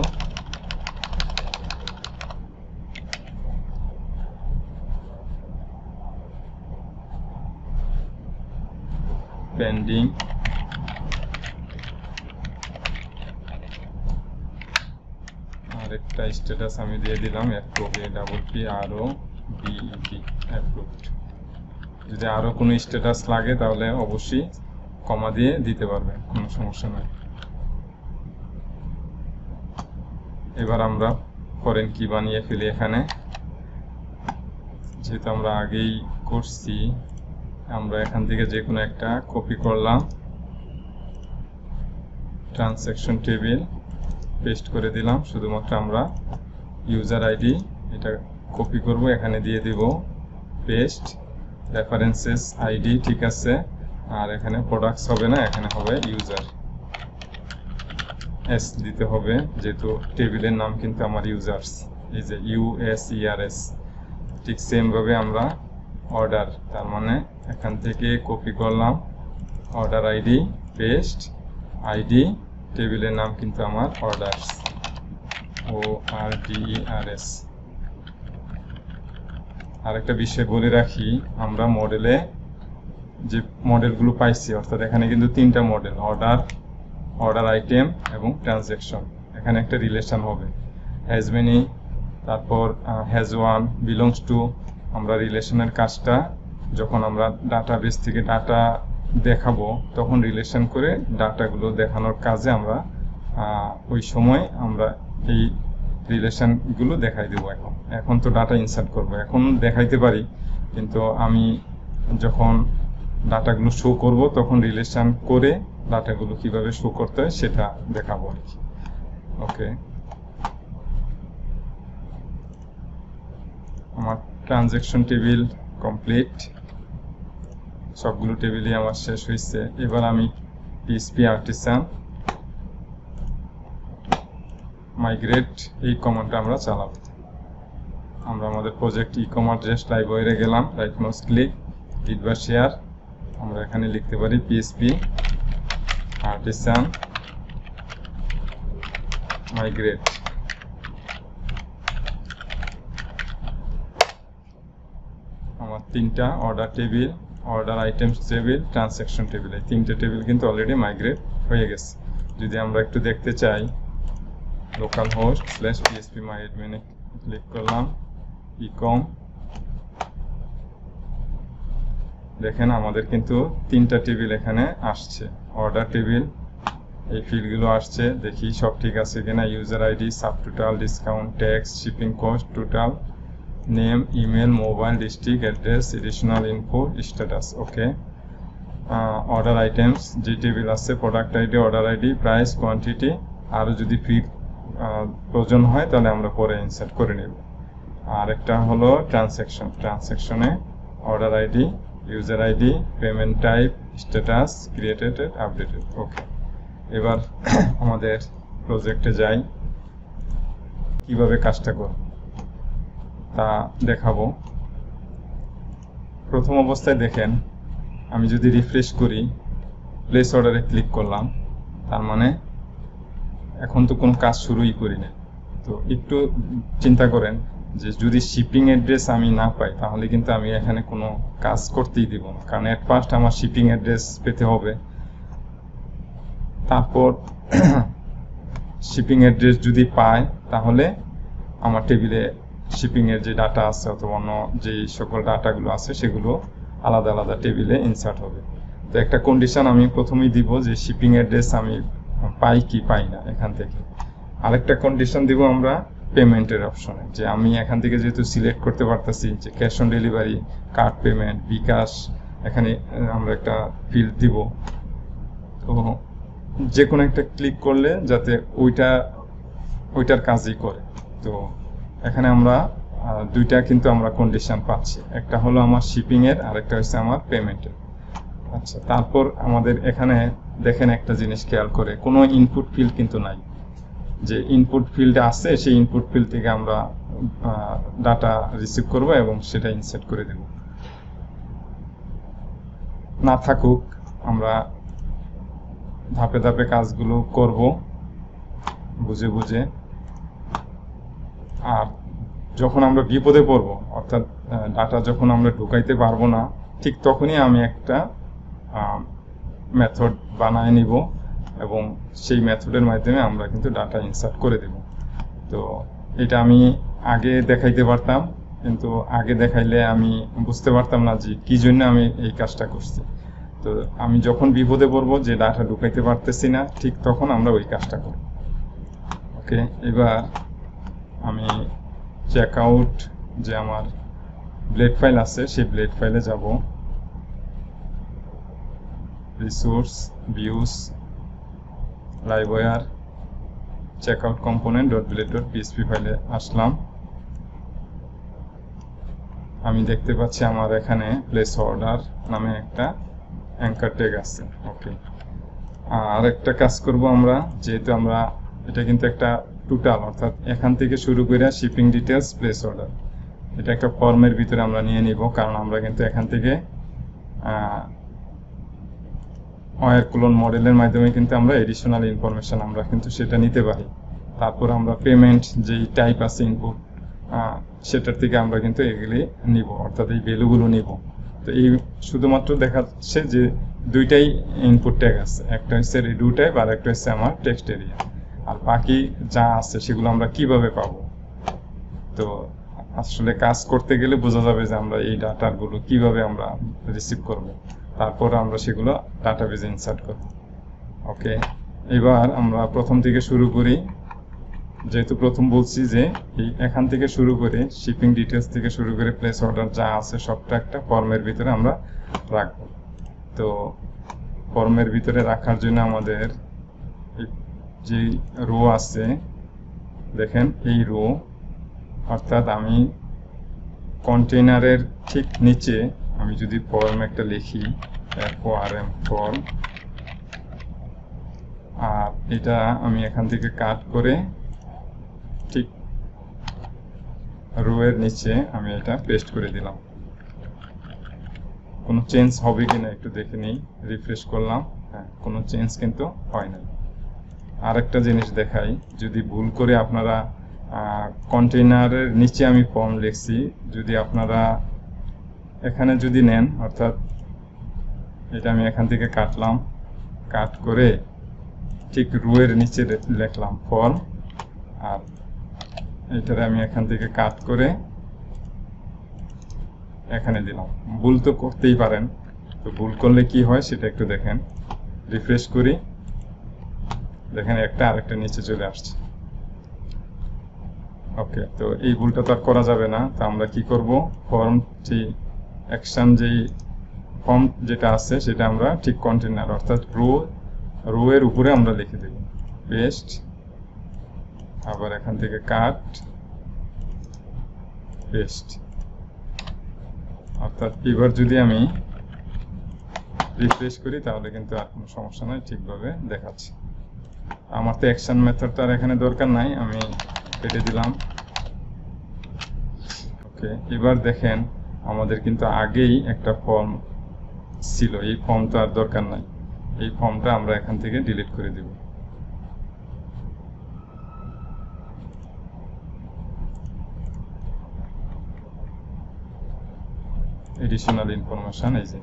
পেন্ডিং, আরেকটা স্ট্যাটাস আমি দিয়ে দিলাম অ্যাপ্রুভ, APPROVED অ্যাপ্রুভড। যদি আরো কোনো স্ট্যাটাস লাগে তাহলে অবশ্যই কমা দিয়ে দিতে পারবেন, কোনো সমস্যা নাই। এবার আমরা ফরেন কি বানিয়ে ফেলি এখানে, যেহেতু আমরা আগেই করছি, আমরা এখান থেকে যে কোনো একটা কপি করলাম, ট্রানজ্যাকশন টেবিল পেস্ট করে দিলাম, শুধুমাত্র আমরা ইউজার আইডি এটা কপি করব, এখানে দিয়ে দিব পেস্ট, রেফারেন্সেস আইডি, ঠিক আছে, আর এখানে প্রোডাক্টস হবে না, এখানে হবে ইউজার, এস দিতে হবে যেহেতু টেবিলের নাম কিন্তু আমার ইউজার্স, এই যে USERS। ঠিক সেম ভাবে আমরা অর্ডার, তার মানে এখান থেকে কপি করলাম অর্ডার আইডি, পেস্ট আইডি, টেবিলের নাম কিন্তু আমার অর্ডারস, ORDERS। আরেকটা বিষয় বলে রাখি, আমরা মডেলে যে মডেলগুলো পাইছি, অর্থাৎ এখানে কিন্তু তিনটা মডেল, অর্ডার, অর্ডার আইটেম এবং ট্রানজ্যাকশন, এখানে একটা রিলেশন হবে হ্যাজ মেনি, তারপর হ্যাজ ওয়ান, বিলংস টু। আমরা রিলেশনের কাজটা যখন আমরা ডাটাবেস থেকে ডাটা দেখাবো তখন রিলেশন করে ডাটাগুলো দেখানোর কাজে আমরা ওই সময় আমরা এই রিলেশনগুলো দেখাই দেবো। এখন তো ডাটা ইনসার্ট করব, এখন দেখাইতে পারি, কিন্তু আমি যখন ডাটাগুলো শো করব তখন রিলেশন করে ডাটাগুলো কিভাবে শো করতে হয় সেটা দেখাবো আর কি। ওকে, আমার ট্রানজ্যাকশন টেবিল কমপ্লিট, সবগুলো টেবিলই আমার শেষ হয়েছে। এবার আমি পিএসপি আর্টিসান মাইগ্রেট এই কমান্ডটা আমরা চালাবো। আমরা আমাদের প্রজেক্ট ই-কমার্স লাইব্রেরিতে গেলাম, রাইট মাউস ক্লিক, রিড বা শেয়ার, আমরা এখানে লিখতে পারি পিএসপি আর্টিসান মাইগ্রেট। আমার তিনটা order table, order items table, transaction table, এই তিনটে টেবিল কিন্তু অলরেডি মাইগ্রেট হয়ে গেছে। যদি আমরা একটু দেখতে চাই, local host /php myadmin click করলাম, ইকম, দেখেন আমাদের কিন্তু তিনটা টেবিল এখানে আসছে। অর্ডার টেবিল, এই ফিল্ডগুলো আসছে, দেখি সব ঠিক আছে কিনা। User ID, subtotal, discount, tax, shipping cost, total, name, email, mobile, district, address, additional info, status. Okay, order items যে টেবিল আছে, product ID, order ID, price, quantity, আরও যদি প্রয়োজন হয় তাহলে আমরা পরে ইনসার্ট করে নেব। আর একটা হলো ট্রানজ্যাকশন, ট্রানজ্যাকশনে order ID, user ID, payment type, status, created, updated. Okay, এবার আমাদের প্রজেক্টে যাই, কিভাবে কাজটা করব তা দেখাবো। প্রথম অবস্থায় দেখেন, আমি যদি রিফ্রেশ করি, প্লেস অর্ডারে ক্লিক করলাম, তার মানে এখন তো কোনো কাজ শুরুই করি না। তো একটু চিন্তা করেন যে যদি শিপিং অ্যাড্রেস আমি না পাই তাহলে কিন্তু আমি এখানে কোনো কাজ করতেই দিব না, কারণ এট ফার্স্ট আমার শিপিং অ্যাড্রেস পেতে হবে। তারপর শিপিং অ্যাড্রেস যদি পাই তাহলে আমার টেবিলে শিপিংয়ের যে ডাটা আছে অথবা অন্য যে সকল ডাটাগুলো আছে সেগুলো আলাদা আলাদা টেবিলে ইনসার্ট হবে। তো একটা কন্ডিশন আমি প্রথমেই দিব যে শিপিং অ্যাড্রেস আমি পাই কি পাই না এখান থেকে। আরেকটা কন্ডিশন দিব আমরা পেমেন্টের অপশনে, যে আমি এখান থেকে যেহেতু সিলেক্ট করতে পারতেছি যে cash on delivery, card payment, bKash, এখানে আমরা একটা ফিল্ড দিব। তো যে কোনো একটা ক্লিক করলে যাতে ওইটার কাজই করে। তো এখানে আমরা দুইটা কিন্তু আমরা কন্ডিশন পাচ্ছি, একটা হলো আমার শিপিংয়ের, আরেকটা হচ্ছে আমার পেমেন্টের। আচ্ছা, তারপর আমাদের এখানে দেখেন একটা জিনিস খেয়াল করে, কোনো ইনপুট ফিল্ড কিন্তু নাই। যে ইনপুট ফিল্ড আছে সেই ইনপুট ফিল্ড থেকে আমরা ডাটা রিসিভ করব এবং সেটা ইনসার্ট করে দেব। না থাকুক, আমরা ধাপে ধাপে কাজগুলো করব বুঝে বুঝে। আর যখন আমরা বিপদে পড়ব, অর্থাৎ ডাটা যখন আমরা ঢুকাইতে পারবো না, ঠিক তখনই আমি একটা মেথড বানায় নিব এবং সেই মেথডের মাধ্যমে আমরা কিন্তু ডাটা ইনসার্ট করে দেব। তো এটা আমি আগে দেখাইতে পারতাম, কিন্তু আগে দেখাইলে আমি বুঝতে পারতাম না যে কি জন্য আমি এই কাজটা করছি। তো আমি যখন বিপদে পড়বো যে ডাটা ঢুকাইতে পারতেছি না, ঠিক তখন আমরা ওই কাজটা করব। ওকে, এবার আমি চেকআউট যে আমার ব্লেড ফাইল আছে সেই ব্লেড ফাইলে যাব, resource, views, library, checkout component .blade.php ফাইলে আসলাম। আমি দেখতে পাচ্ছি আমার এখানে প্লেস অর্ডার নামে একটা অ্যাঙ্কার ট্যাগ আছে। ওকে, আর একটা কাজ করব আমরা, যেহেতু আমরা এটা কিন্তু একটা টোটাল, অর্থাৎ এখান থেকে শুরু করে শিপিং ডিটেলস, প্লেস অর্ডার, এটা একটা ফর্মের ভিতরে আমরা নিয়ে নিব, কারণ আমরা কিন্তু এখান থেকে ওয়্যার ক্লোন মডেলের মাধ্যমে কিন্তু আমরা এডিশনাল ইনফরমেশন আমরা কিন্তু সেটা নিতে পারি। তারপর আমরা পেমেন্ট যেই টাইপ আছে ইনপুট, সেটার থেকে আমরা কিন্তু এগুলি নিব, অর্থাৎ এই ভ্যালুগুলো নিব। তো এই শুধুমাত্র দেখাচ্ছে যে দুইটাই ইনপুট ট্যাগ আছে, একটা হচ্ছে রিডিউ টাইপ আর একটা হচ্ছে আমার টেক্সট এরিয়া। আর বাকি যা আছে সেগুলো আমরা কিভাবে পাবো, তো আসলে কাজ করতে গেলে বোঝা যাবে যে আমরা এই ডাটাগুলো কিভাবে আমরা রিসিভ করব। তারপর আমরা সেগুলো ডাটাবেজে ইনসার্ট করব। ওকে, এবার আমরা প্রথম থেকে শুরু করি। যেহেতু প্রথম বলছি যে এখান থেকে শুরু করে শিপিং ডিটেলস থেকে শুরু করে প্লেস অর্ডার যা আছে সবটা একটা ফর্মের ভিতরে আমরা রাখব। তো ফর্মের ভিতরে রাখার জন্য আমাদের যে রো আছে, দেখেন এই রো, অর্থাৎ আমি কন্টেইনারের ঠিক নিচে আমি যদি ফর্ম একটা লিখি, FORM ফর্ম, আর এটা আমি এখান থেকে কাট করে ঠিক রো এর নিচে আমি এটা পেস্ট করে দিলাম। কোনো চেঞ্জ হবে কিনা একটু দেখে নিই। রিফ্রেশ করলাম, হ্যাঁ, কোনো চেঞ্জ কিন্তু হয় না। আরেকটা জিনিস দেখাই, যদি ভুল করে আপনারা কন্টেইনারের নিচে আমি ফর্ম লিখছি, যদি আপনারা এখানে যদি নেন, অর্থাৎ এটা আমি এখান থেকে কাটলাম, কাট করে ঠিক রো এর নিচে লিখলাম ফর্ম, আর এটারে আমি এখান থেকে কাট করে এখানে দিলাম। ভুল তো করতেই পারেন, তো ভুল করলে কি হয় সেটা একটু দেখেন। রিফ্রেশ করি, দেখেন একটা আরেকটা নিচে চলে আসছে। ওকে, তো এই ভুলটা তো আর করা যাবে না। তো আমরা কি করব, ফর্ম যে অ্যাকশন যেই ফর্ম যেটা আছে সেটা আমরা ঠিক কন্টেইনার অর্থাৎ রো এর উপরে আমরা লিখে দেব, পেস্ট, আবার এখান থেকে কাট, পেস্ট। অর্থাৎ এবার যদি আমি রিফ্রেশ করি তাহলে কিন্তু আর কোনো সমস্যা নাই, ঠিকভাবে দেখাচ্ছে। আমার তো অ্যাকশন মেথডটা আর এখানে দরকার নাই, আমি কেটে দিলাম। ওকে, এবার দেখেন আমাদের কিন্তু আগেই একটা ফর্ম ছিল, এই ফর্মটা আর দরকার নাই। এই ফর্মটা আমরা এখান থেকে ডিলিট করে দেব। এডিশনাল ইনফরমেশন, এই যে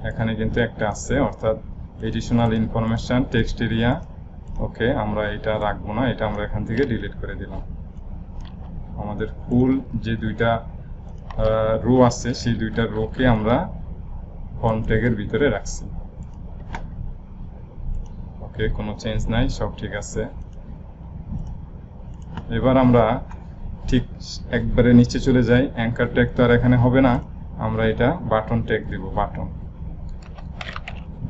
এখানে কিন্তু একটা আছে, অর্থাৎ এডিশনাল ইনফরমেশন টেক্সট এরিয়া। ওকে, আমরা এটা রাখবো না, এটা আমরা এখান থেকে ডিলিট করে দিলাম। আমাদের ফুল যে দুইটা রো আছে সেই দুইটা রোকে আমরা ফর্ম ট্যাগের ভিতরে রাখছি। ওকে, কোনো চেঞ্জ নাই, সব ঠিক আছে। এবার আমরা ঠিক একবারে নিচে চলে যাই। অ্যাঙ্কার ট্যাগ তো আর এখানে হবে না, আমরা এটা বাটন ট্যাগ দেব। Button,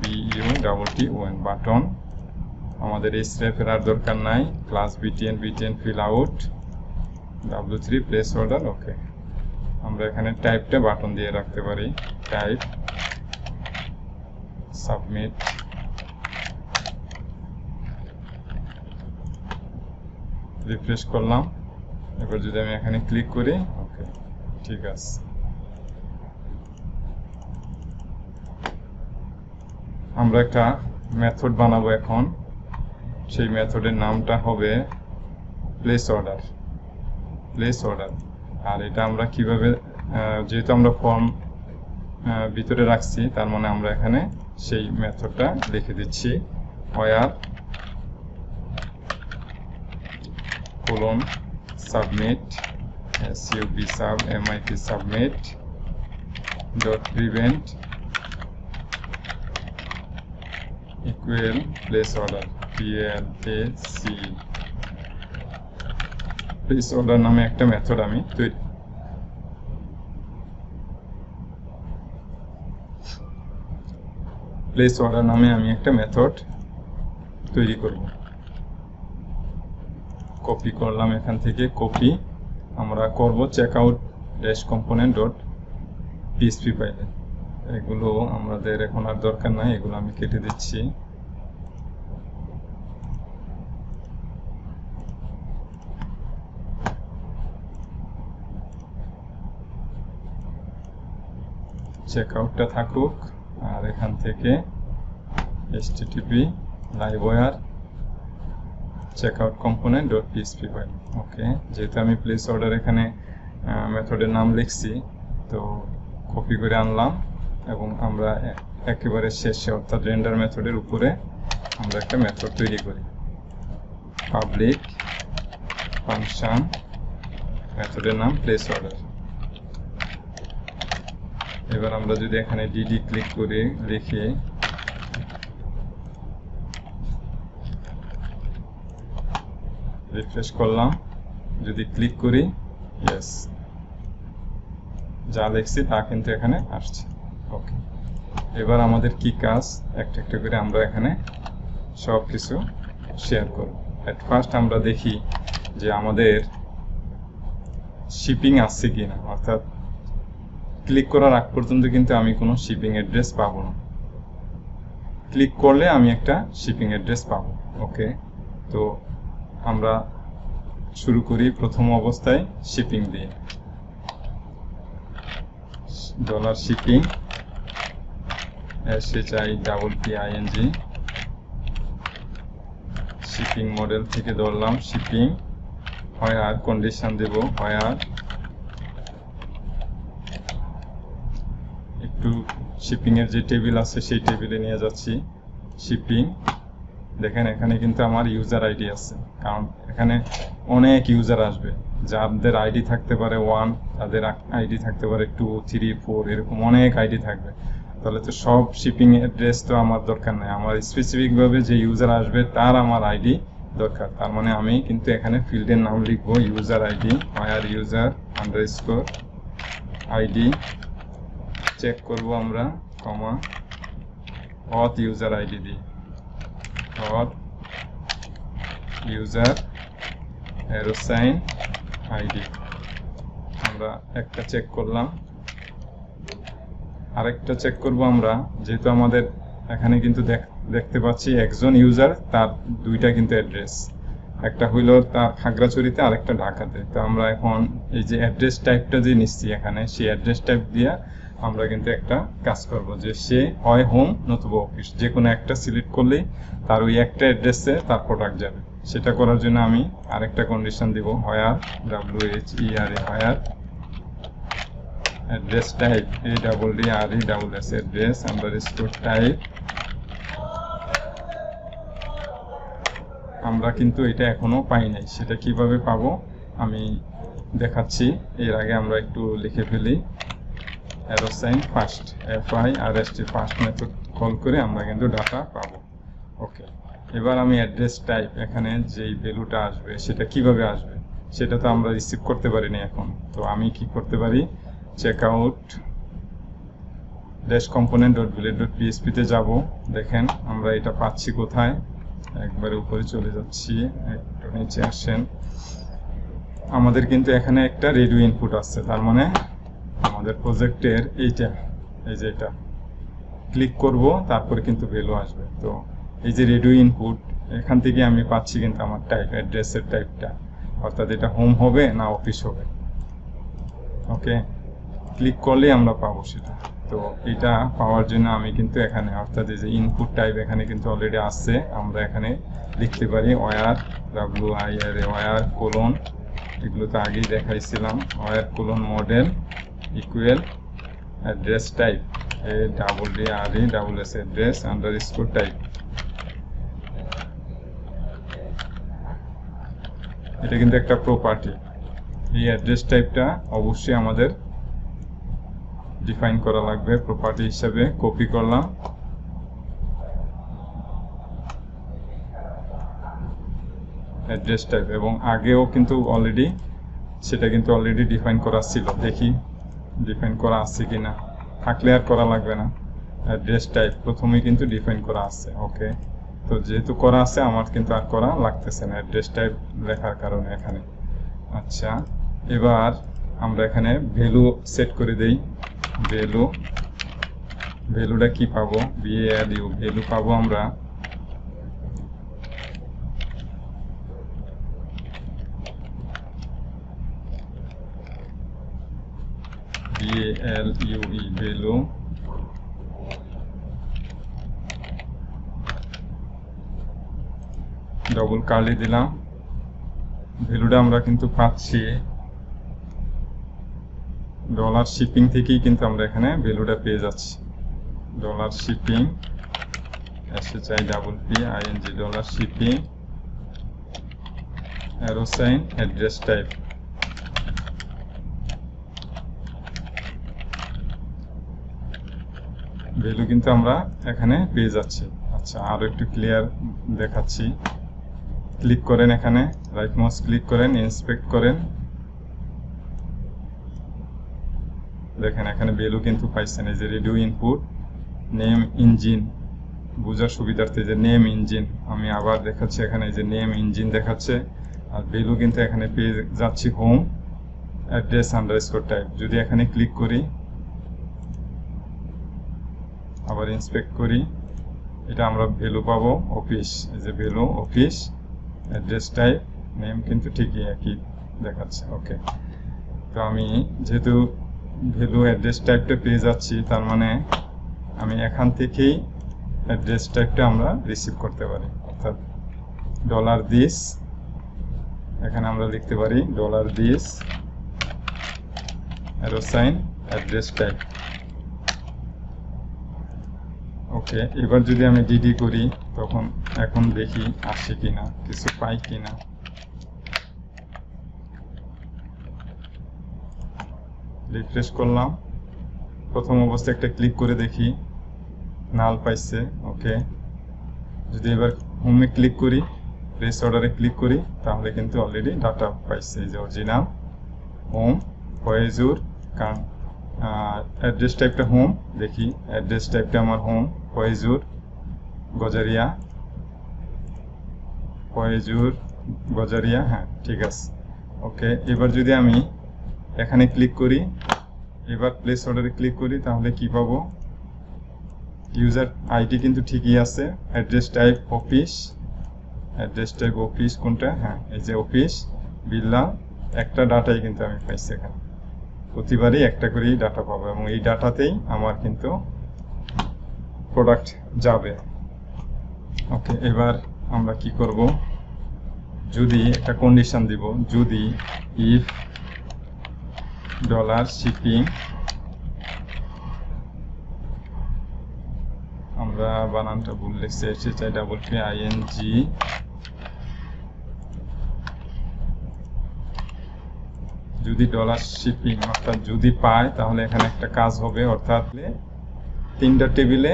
BUTTON, button. আমাদের এই স্ট্রেপের আর দরকার নাই। Class BTN fill out, W3 place order. Okay, আমরা এখানে টাইপটা বাটন দিয়ে রাখতে পারি, টাইপ, সাবমিট। রিফ্রেশ করলাম, এবার যদি আমি এখানে ক্লিক করি, ওকে, ঠিক আছে। আমরা একটা মেথড বানাবো এখন, সেই মেথডের নামটা হবে প্লেস অর্ডার। আর এটা আমরা কিভাবে, যেহেতু আমরা ফর্ম ভিতরে রাখছি, তার মানে আমরা এখানে সেই মেথডটা লিখে দিচ্ছি, where submit submit dot prevent equal place order, place order নামে একটা মেথড আমি তৈরি প্লেস অর্ডার নামে আমি একটা মেথড তৈরি করব। কপি করলাম, এখান থেকে কপি আমরা করব checkout dash component dot PSP ফাইলে। এগুলো আমাদের এখন আর দরকার নাই, এগুলো আমি কেটে দিচ্ছি। চেকআউটটা থাকুক, আর এখান থেকে http livewire checkout component dot php ফাইল। ওকে, যেহেতু আমি প্লেস অর্ডার এখানে মেথডের নাম লিখছি, তো কপি করে আনলাম এবং আমরা একেবারে শেষে অর্থাৎ রেন্ডার মেথডের উপরে আমরা একটা মেথড তৈরি করি, পাবলিক ফাংশন, মেথডের নাম প্লেস অর্ডার। এবার আমরা যদি এখানে ডিডি ক্লিক করে লিখে রিফ্রেশ করলাম, যদি ক্লিক করি, ইয়েস, যা লিখছি তা কিন্তু এখানে আসছে। ওকে, এবার আমাদের কি কাজ, একটা একটা করে আমরা এখানে সব কিছু শেয়ার করব। এট ফার্স্ট আমরা দেখি যে আমাদের শিপিং আসছে কিনা, অর্থাৎ ক্লিক করার আগ পর্যন্ত কিন্তু আমি কোনো শিপিং অ্যাড্রেস পাবো না। ক্লিক করলে আমি একটা শিপিং অ্যাড্রেস পাবো। ওকে, তো আমরা শুরু করি প্রথম অবস্থায় শিপিং দিয়ে। $shipping SHIPPING শিপিং মডেল থেকে ধরলাম শিপিং, হোয়ার কন্ডিশন দেব হোয়ার, একটু শিপিং এর যে টেবিল আছে সেই টেবিলে নিয়ে যাচ্ছি শিপিং। দেখেন এখানে কিন্তু আমার ইউজার আইডি আছে, কারণ এখানে অনেক ইউজার আসবে, যাদের আইডি থাকতে পারে 1, তাদের আইডি থাকতে পারে 2, 3, 4, এরকম অনেক আইডি থাকবে। তাহলে তো সব শিপিং অ্যাড্রেস তো আমার দরকার নেই, আমার স্পেসিফিক ভাবে যে ইউজার আসবে তার আমার আইডি দরকার। তার মানে আমি কিন্তু এখানে ফিল্ডের নাম লিখবো ইউজার আইডি, হোয়ার ইউজার আন্ডারস্কোর আইডি, চেক করব আমরা কমা অথ ইউজার আইডি দিই, অথ ইউজার অ্যারো সাইন আইডি। আমরা একটা চেক করলাম, আরেকটা চেক করব আমরা, যেহেতু আমাদের এখানে কিন্তু দেখতে পাচ্ছি একজন ইউজার, তার দুইটা কিন্তু অ্যাড্রেস, একটা হইলো তার খাগড়াছড়িতে, আরেকটা ঢাকাতে। তো আমরা এখন এই যে অ্যাড্রেস টাইপটা যে নিচ্ছি এখানে, সেই অ্যাড্রেস টাইপ দিয়ে আমরা কিন্তু একটা কাজ করব, যে সে হয় হোম নতুবা অফিস, যে কোনো একটা সিলেক্ট করলেই তার ওই একটা অ্যাড্রেসে তার প্রোডাক্ট যাবে। সেটা করার জন্য আমি আরেকটা কন্ডিশন দিব, হোয়ার WHERE where address type ADDRESS address underscore type. আমরা কিন্তু এটা এখনো পাই নাই, সেটা কিভাবে পাবো আমি দেখাচ্ছি। এর আগে আমরা একটু লিখে ফেলি, arrow sign first, FIRST first method call করে আমরা কিন্তু ডাটা পাবো। ওকে, এবার আমি অ্যাড্রেস টাইপ, এখানে যেই ভ্যালুটা আসবে সেটা কিভাবে আসবে, সেটা তো আমরা রিসিভ করতে পারিনি এখন। তো আমি কি করতে পারি, চেকআউট -component.billet.php তে যাব। দেখেন আমরা এটা পাচ্ছি কোথায়, একবারে উপরে চলে যাচ্ছি, একটু নিচে আসেন। আমাদের কিন্তু এখানে একটা রেডিও ইনপুট আসছে, তার মানে আমাদের প্রজেক্টের এইটা, এই যে এটা ক্লিক করব, তারপরে কিন্তু ভ্যালু আসবে। তো এই যে রেডিও ইনপুট, এখান থেকে আমি পাচ্ছি কিন্তু আমার টাইপ, অ্যাড্রেসের টাইপটা, অর্থাৎ এটা হোম হবে না অফিস হবে। ওকে, ক্লিক করলেই আমরা পাবো সেটা। তো এটা পাওয়ার জন্য আমি কিন্তু এখানে, অর্থাৎ এই যে ইনপুট টাইপ এখানে কিন্তু অলরেডি আসছে, আমরা এখানে লিখতে পারি ওয়্যার WIRE ওয়্যার কোলন, এগুলো তো আগেই দেখাইছিলাম, where colon model equal address type ADDRESS address underscore type. এটা কিন্তু একটা প্রপার্টি, এই অ্যাড্রেস টাইপটা অবশ্যই আমাদের ডিফাইন করা লাগবে প্রপার্টি হিসেবে। কপি করলাম, অ্যাড্রেস টাইপ, এবং আগেও কিন্তু অলরেডি সেটা কিন্তু অলরেডি ডিফাইন করা ছিল, দেখি ডিফাইন করা আছে কিনা, থাকলে আর করা লাগবে না। অ্যাড্রেস টাইপ প্রথমেই কিন্তু ডিফাইন করা আছে। ওকে, তো যেহেতু করা আছে আমার কিন্তু আর করা লাগতেছে না অ্যাড্রেস টাইপ লেখার কারণে এখানে। আচ্ছা, এবার আমরা এখানে ভ্যালু সেট করে দেই। ভ্যালুটা কি পাবো, VALU ভ্যালু পাবো আমরা VALUE ভ্যালু, ডবল কার্লি দিলাম। ভ্যালুটা আমরা কিন্তু পাচ্ছি $shipping থেকেই কিন্তু আমরা এখানে ভ্যালুটা পেয়ে যাচ্ছি। $shipping SHIPPING $shipping arrow sign address type value কিন্তু আমরা এখানে পেয়ে যাচ্ছি। আচ্ছা, আরো একটু ক্লিয়ার দেখাচ্ছি। ক্লিক করেন, এখানে রাইট মাউস ক্লিক করেন, ইন্সপেক্ট করেন, দেখেন এখানে ভ্যালু কিন্তু পাইছেন। এই যে রেডিও ইনপুট নেম ইঞ্জিন, বোঝার সুবিধার্থে যে নেম ইঞ্জিন, আমি আবার দেখাচ্ছি, এখানে এই যে নেম ইঞ্জিন দেখাচ্ছে। আর ভ্যালু কিন্তু এখানে পেয়ে যাচ্ছি হোম অ্যাড্রেস আন্ডারস্কোর টাইপ। যদি এখানে ক্লিক করি, আবার ইন্সপেক্ট করি, এটা আমরা ভ্যালু পাবো অফিস। এই যে value office, address type, name কিন্তু ঠিকই একই দেখাচ্ছে। ওকে, তো আমি যেহেতু ভ্যালু অ্যাড্রেস টাইপটা পেয়ে যাচ্ছি, তার মানে আমি এখান থেকেই অ্যাড্রেস টাইপটা আমরা রিসিভ করতে পারি। অর্থাৎ $this, এখানে আমরা লিখতে পারি $this arrow sign address type. Okay, এবার যদি আমি ডিডি করি, তখন এখন দেখি আসে কিনা, কিছু পাই কিনা। রিফ্রেশ করলাম, প্রথম অবস্থায় একটা ক্লিক করে দেখি, নাল পাইছে। ওকে, যদি এবার হোমে ক্লিক করি, প্লেস অর্ডারে ক্লিক করি, তাহলে কিন্তু অলরেডি ডাটা পাইছে। এই যে অরিজিনাল হোম ফয়েজুর, কারণ অ্যাড্রেস টাইপটা হোম। দেখি অ্যাড্রেস টাইপটা আমার হোম ফয়েজুর গজারিয়া, ফয়েজুর গজারিয়া, হ্যাঁ ঠিক আছে। ওকে, এবার যদি আমি এখানে ক্লিক করি, এবার প্লেস অর্ডারে ক্লিক করি, তাহলে কি পাবো? ইউজার আইডি কিন্তু ঠিকই আছে, address type office, address type office কোনটা? হ্যাঁ, এই যে অফিস বিল্লা, একটা ডাটাই কিন্তু আমি পাইছি। এখানে প্রতিবারই একটা করেই ডাটা পাবো, এবং এই ডাটাতেই আমার কিন্তু প্রোডাক্ট যাবে। ওকে, এবার আমরা কি করব? যদি একটা কন্ডিশন দিব, যদি ইফ $shipping, আমরা বানানটা ভুল লিখছি, SHIPPING, যদি $shipping অর্থাৎ যদি পায়, তাহলে এখানে একটা কাজ হবে, অর্থাৎ 3টা টেবিলে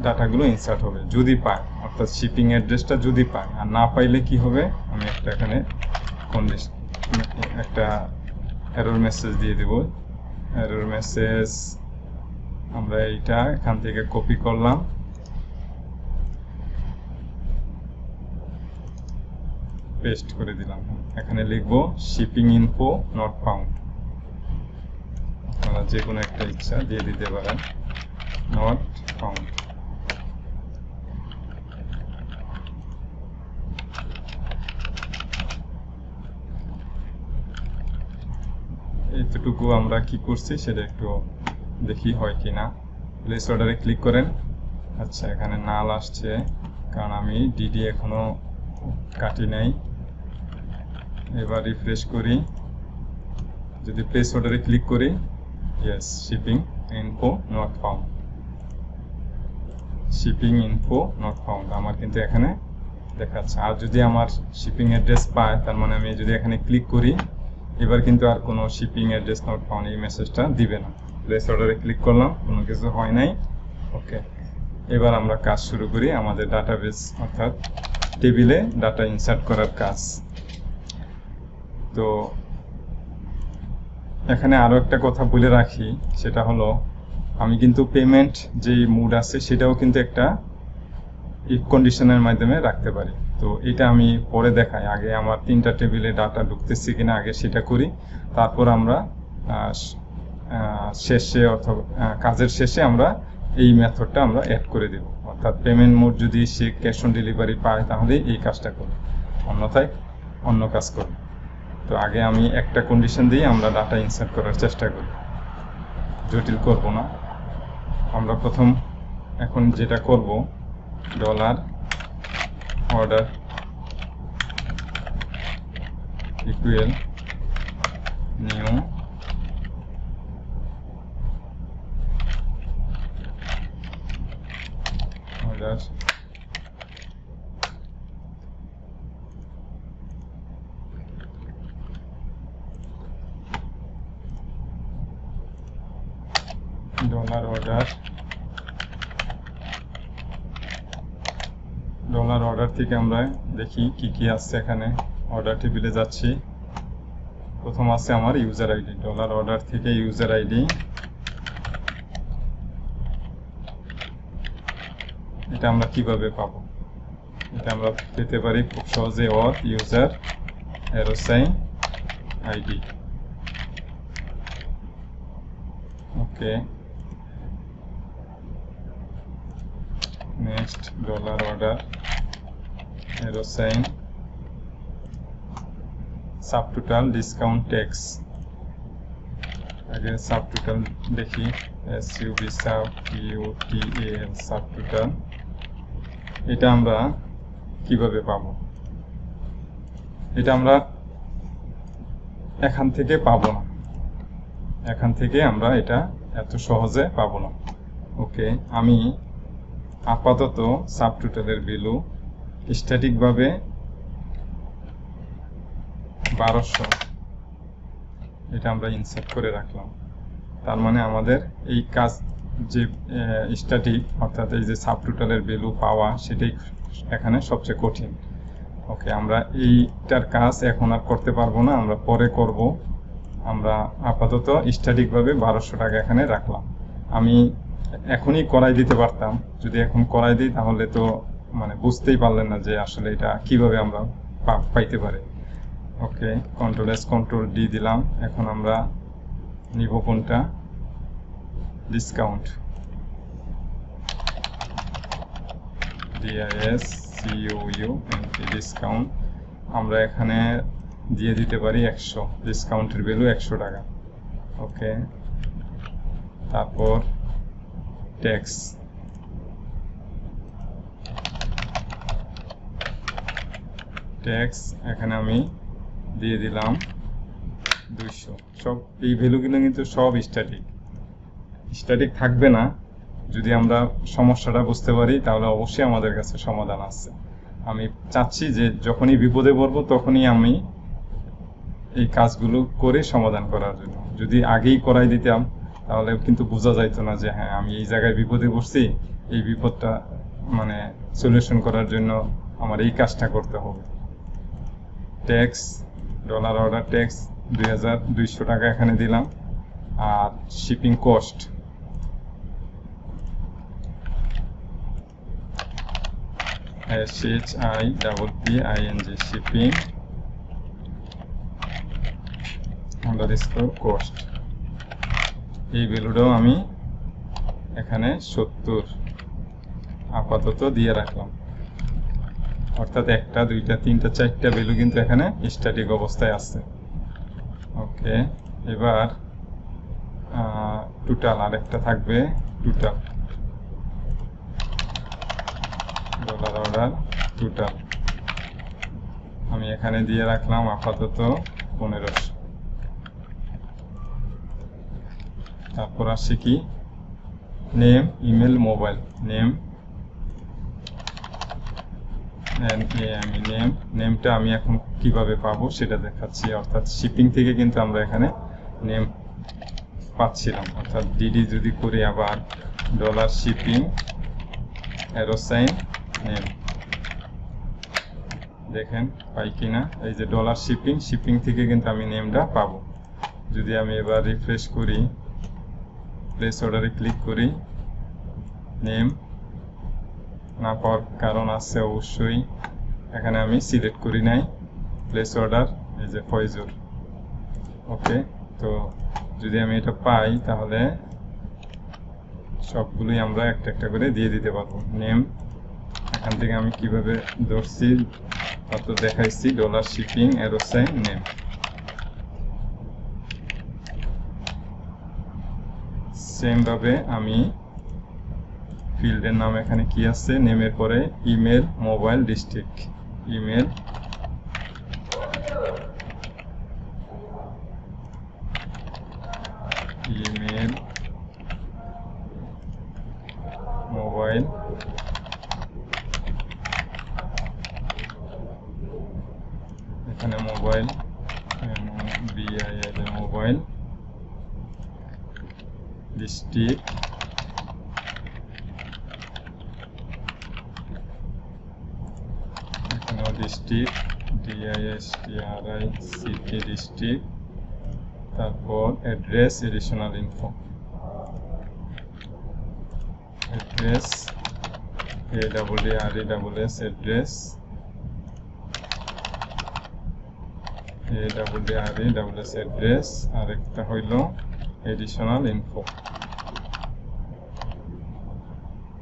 ডাটাগুলো ইনসার্ট হবে। যদি পায় অর্থাৎ শিপিং অ্যাড্রেসটা যদি পায়, আর না পাইলে কি হবে? আমি একটা এখানে কন্ডিশন, একটা এরর মেসেজ দিয়ে দিব। এরর মেসেজ আমরা এইটা এখান থেকে কপি করলাম, পেস্ট করে দিলাম। এখানে লিখবো শিপিং ইনফো নট ফাউন্ড, আপনারা যে কোনো একটা ইচ্ছা দিয়ে দিতে পারেন, নট ফাউন্ড। এইটুকু আমরা কি করছি সেটা একটু দেখি হয় কিনা। প্লেস অর্ডারে ক্লিক করেন। আচ্ছা, এখানে নাল আসছে, কারণ আমি ডিডি এখনো কাটি নাই। এবার রিফ্রেশ করি, যদি প্লেস অর্ডারে ক্লিক করি, yes, shipping info not found, shipping info not found আমার কিন্তু এখানে দেখাচ্ছে। আর যদি আমার শিপিং অ্যাড্রেস পায়, তার মানে আমি যদি এখানে ক্লিক করি, এবার কিন্তু আর কোনো শিপিং অ্যাড্রেস নট ফাউন্ড এই মেসেজটা দিবে না। প্লেস অর্ডারে ক্লিক করলাম, কোনো কিছু হয় নাই। ওকে, এবার আমরা কাজ শুরু করি, আমাদের ডাটাবেস অর্থাৎ টেবিলে ডাটা ইনসার্ট করার কাজ। তো এখানে আরো একটা কথা বলে রাখি, সেটা হলো আমি কিন্তু পেমেন্ট যে মুড আছে সেটাও কিন্তু একটা ইফ কন্ডিশনের মাধ্যমে রাখতে পারি। তো এটা আমি পরে দেখাই, আগে আমার 3টা টেবিলে ডাটা ঢুকতেছে কিনা আগে সেটা করি, তারপর আমরা শেষে অথবা কাজের শেষে আমরা এই মেথডটা আমরা অ্যাড করে দেব। অর্থাৎ পেমেন্ট মোড যদি সে ক্যাশ অন ডেলিভারি পায়, তাহলে এই কাজটা করবে, অন্যথায় অন্য কাজ করবে। তো আগে আমি একটা কন্ডিশন দিয়ে আমরা ডাটা ইনসার্ট করার চেষ্টা করি, জটিল করব না। আমরা প্রথম এখন যেটা করব, $order equal new order $order dollar order থেকে আমরা দেখি কি কি আছে এখানে। অর্ডার টেবিলে যাচ্ছি, প্রথম আছে আমার ইউজার আইডি। ডলার অর্ডার থেকে ইউজার আইডি, এটা আমরা কিভাবে পাবো? এটা আমরা পেতে পারি খুব সহজে auth user arrow sign ID. Okay, next dollar order arrow sign subtotal discount tax. আগে সাবটোটাল দেখি, এসইউবি সাবটোটাল সাবটোটাল, এটা আমরা কিভাবে পাবো? এটা আমরা এখান থেকে পাবো না, এখান থেকে আমরা এটা এত সহজে পাবো না। ওকে, আমি আপাতত সাবটোটালের ভ্যালু স্ট্যাটিক ভাবে 1200 এটা আমরা ইনসার্ট করে রাখলাম। তার মানে আমাদের এই কাজ যে স্ট্যাটিক অর্থাৎ এই যে সাবটোটালের ভ্যালু পাওয়া সেটাই এখানে সবচেয়ে কঠিন। ওকে, আমরা এইটার কাজ এখন আর করতে পারবো না, আমরা পরে করব। আমরা আপাতত স্ট্যাটিক ভাবে 1200 টাকা এখানে রাখলাম। আমি এখনই করাই দিতে পারতাম, যদি এখন করাই দিই তাহলে তো মানে বুঝতেই পারলেন না যে আসলে এটা কিভাবে আমরা পাইতে পারি। ওকে, কন্ট্রোল এস কন্ট্রোল ডি দিলাম। এখন আমরা নিব কোনটা? Discount, DISCOUNT discount. আমরা এখানে দিয়ে দিতে পারি 100, ডিসকাউন্টের ভ্যালু 100 টাকা। ওকে, তারপর ট্যাক্স, ট্যাক্স এখানে আমি দিয়ে দিলাম 200। সব এই ভ্যালুগুলো কিন্তু সব স্ট্যাটিক থাকবে না। যদি আমরা সমস্যাটা বুঝতে পারি তাহলে অবশ্যই আমাদের কাছে সমাধান আছে। আমি চাচ্ছি যে যখনই বিপদে পড়বো তখনই আমি এই কাজগুলো করে সমাধান করার জন্য। যদি আগেই করাই দিতাম তাহলে কিন্তু বোঝা যাইতো না যে হ্যাঁ আমি এই জায়গায় বিপদে পড়ছি, এই বিপদটা মানে সলিউশন করার জন্য আমার এই কাজটা করতে হবে। ট্যাক্স, ডলার অর্ডার ট্যাক্স 2200 টাকা এখানে দিলাম। আর shipping cost, SHIPPING shipping underscore cost, এই ভ্যালুটাও আমি এখানে 70 আপাতত দিয়ে রাখলাম। অর্থাৎ 1, 2, 3, 4টা ভ্যালু কিন্তু এখানে স্ট্যাটিক অবস্থায় আছে। ওকে, এবার টোটাল আরেকটা থাকবে, টোটাল ডলার অর্ডার টোটাল আমি এখানে দিয়ে রাখলাম আপাতত 1500। তারপর আসছে কি? Name, email, mobile. নেম, নেমটা আমি এখন কিভাবে পাবো সেটা দেখাচ্ছি। অর্থাৎ শিপিং থেকে কিন্তু আমরা এখানে নেম পাচ্ছিলাম। অর্থাৎ ডিডি যদি করি আবার ডলার শিপিং এরোসাইন নেম, দেখেন পাই কিনা। এই যে ডলার শিপিং থেকে কিন্তু আমি নেমটা পাবো। যদি আমি এবার রিফ্রেশ করি, প্লেস অর্ডারে ক্লিক করি, নেম না পাওয়ার কারণ আছে অবশ্যই, এখানে আমি সিলেক্ট করি নাই প্লেস অর্ডার, এই যে ফয়জুর। ওকে, তো যদি আমি এটা পাই তাহলে সবগুলোই আমরা একটা একটা করে দিয়ে দিতে পারবো। নেম এখান থেকে আমি কিভাবে ধরছি অত দেখাইছি, dollar shipping arrow sign name. Same ভাবে আমি ফিল্ডের নাম এখানে কি আছে, নেমের পরে email, mobile, district. Email, mobile, এখানে mobile, BIL mobile, district district, DISTRICT district, তারপর address, additional info, address ADDRESS address, ADDRESS address, আর একটা হইল এডিশনাল ইনফো।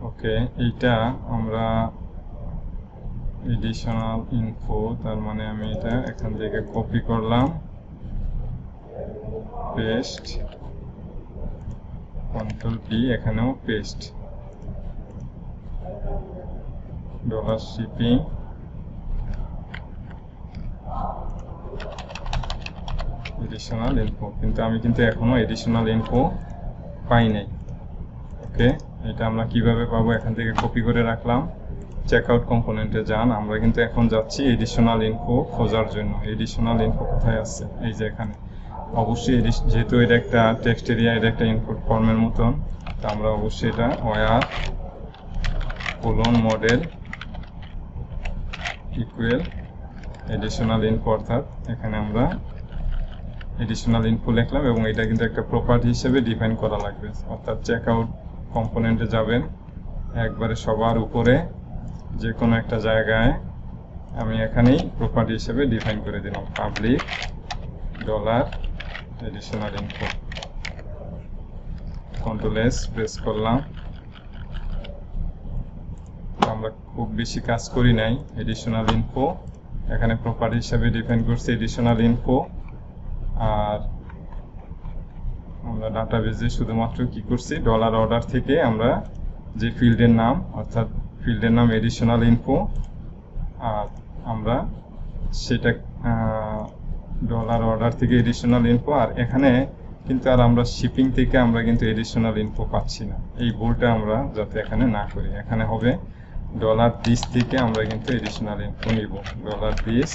ওকে, এইটা আমরা এডিশনাল ইনফো, তার মানে আমি এটা এখান থেকে কপি করলাম, পেস্ট, Ctrl+P, এখানেও পেস্ট, $shipping, এডিশনাল ইনফো। কিন্তু আমি এখনো এডিশনাল ইনফো পাই নাই। ওকে, এটা আমরা কিভাবে পাবো? এখান থেকে কপি করে রাখলাম, চেকআউট কম্পোনেন্টে যান। আমরা এখন যাচ্ছি এডিশনাল ইনফো খোঁজার জন্য। এডিশনাল ইনফো কোথায় আছে? এই যে এখানে। অবশ্যই যেহেতু এটা একটা টেক্সট এরিয়া, এটা একটা ইনপুট ফর্মের মতন, তো আমরা অবশ্যই এটা where:model ইকুয়াল এডিশনাল ইনফো, অর্থাৎ এখানে আমরা এডিশনাল ইনফো লিখলাম এবং এটা একটা প্রপার্টি হিসেবে ডিফাইন করা লাগবে। অর্থাৎ চেকআউট কম্পোনেন্টে যাবেন, একবারে সবার উপরে যে কোনো একটা জায়গায় আমি এখানেই প্রপার্টি হিসেবে ডিফাইন করে দিলাম, public $additional info. Ctrl+S press করলাম। আমরা খুব বেশি কাজ করি নাই। এডিশনাল ইনফো এখানে প্রপার্টি হিসেবে ডিফাইন করছি এডিশনাল ইনফো। আর আমরা ডাটাবেজে শুধুমাত্র কি করছি, $অর্ডার থেকে আমরা যে ফিল্ডের নাম, অর্থাৎ ফিল্ডের নাম এডিশনাল ইনফো, আর আমরা সেটা $অর্ডার থেকে এডিশনাল ইনফো। আর এখানে আর আমরা শিপিং থেকে আমরা এডিশনাল ইনফো পাচ্ছি না। এই ভুলটা আমরা যাতে এখানে না করি। এখানে হবে $this থেকে আমরা এডিশনাল ইনফো নিব, $this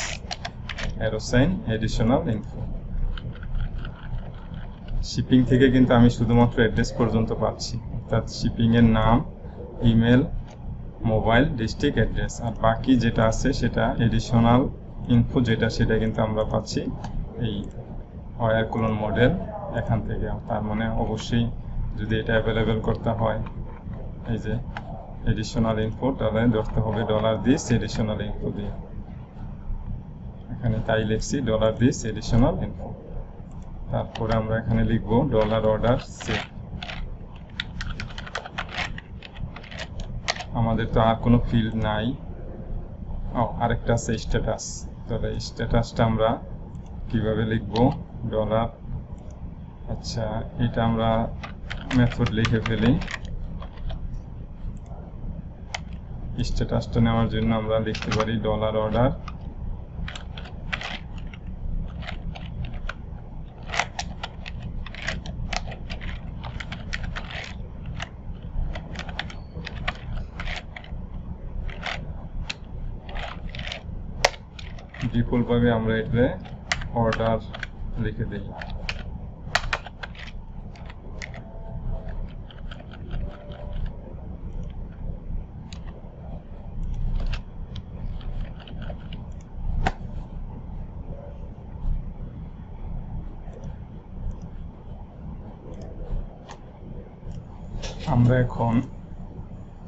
এডিশনাল ইনফো। শিপিং থেকে আমি শুধুমাত্র অ্যাড্রেস পর্যন্ত পাচ্ছি, অর্থাৎ শিপিং এর নাম, ইমেল, মোবাইল, ডিস্ট্রিক্ট, অ্যাড্রেস। আর বাকি যেটা আছে সেটা এডিশনাল ইনফো, সেটা আমরা পাচ্ছি এই where:model এখান থেকে। তার মানে অবশ্যই যদি এটা অ্যাভেলেবেল করতে হয়, এই যে এডিশনাল ইনফো, তাহলে ধরতে হবে $this এডিশনাল ইনফো দিয়ে। এখানে তাই লিখছি $this এডিশনাল ইনফো। তারপরে আমরা এখানে লিখব $order set। আমাদের তো আর কোনো ফিল্ড নাই। আরেকটা আছে স্ট্যাটাস। তাহলে স্ট্যাটাসটা আমরা কিভাবে লিখব? আচ্ছা, এটা আমরা মেথড লিখে ফেলি। স্ট্যাটাসটা নেওয়ার জন্য আমরা লিখতে পারি $order ডিফল্টভাবে আমরা এটাতে অর্ডার লিখে দিই। আমরা এখন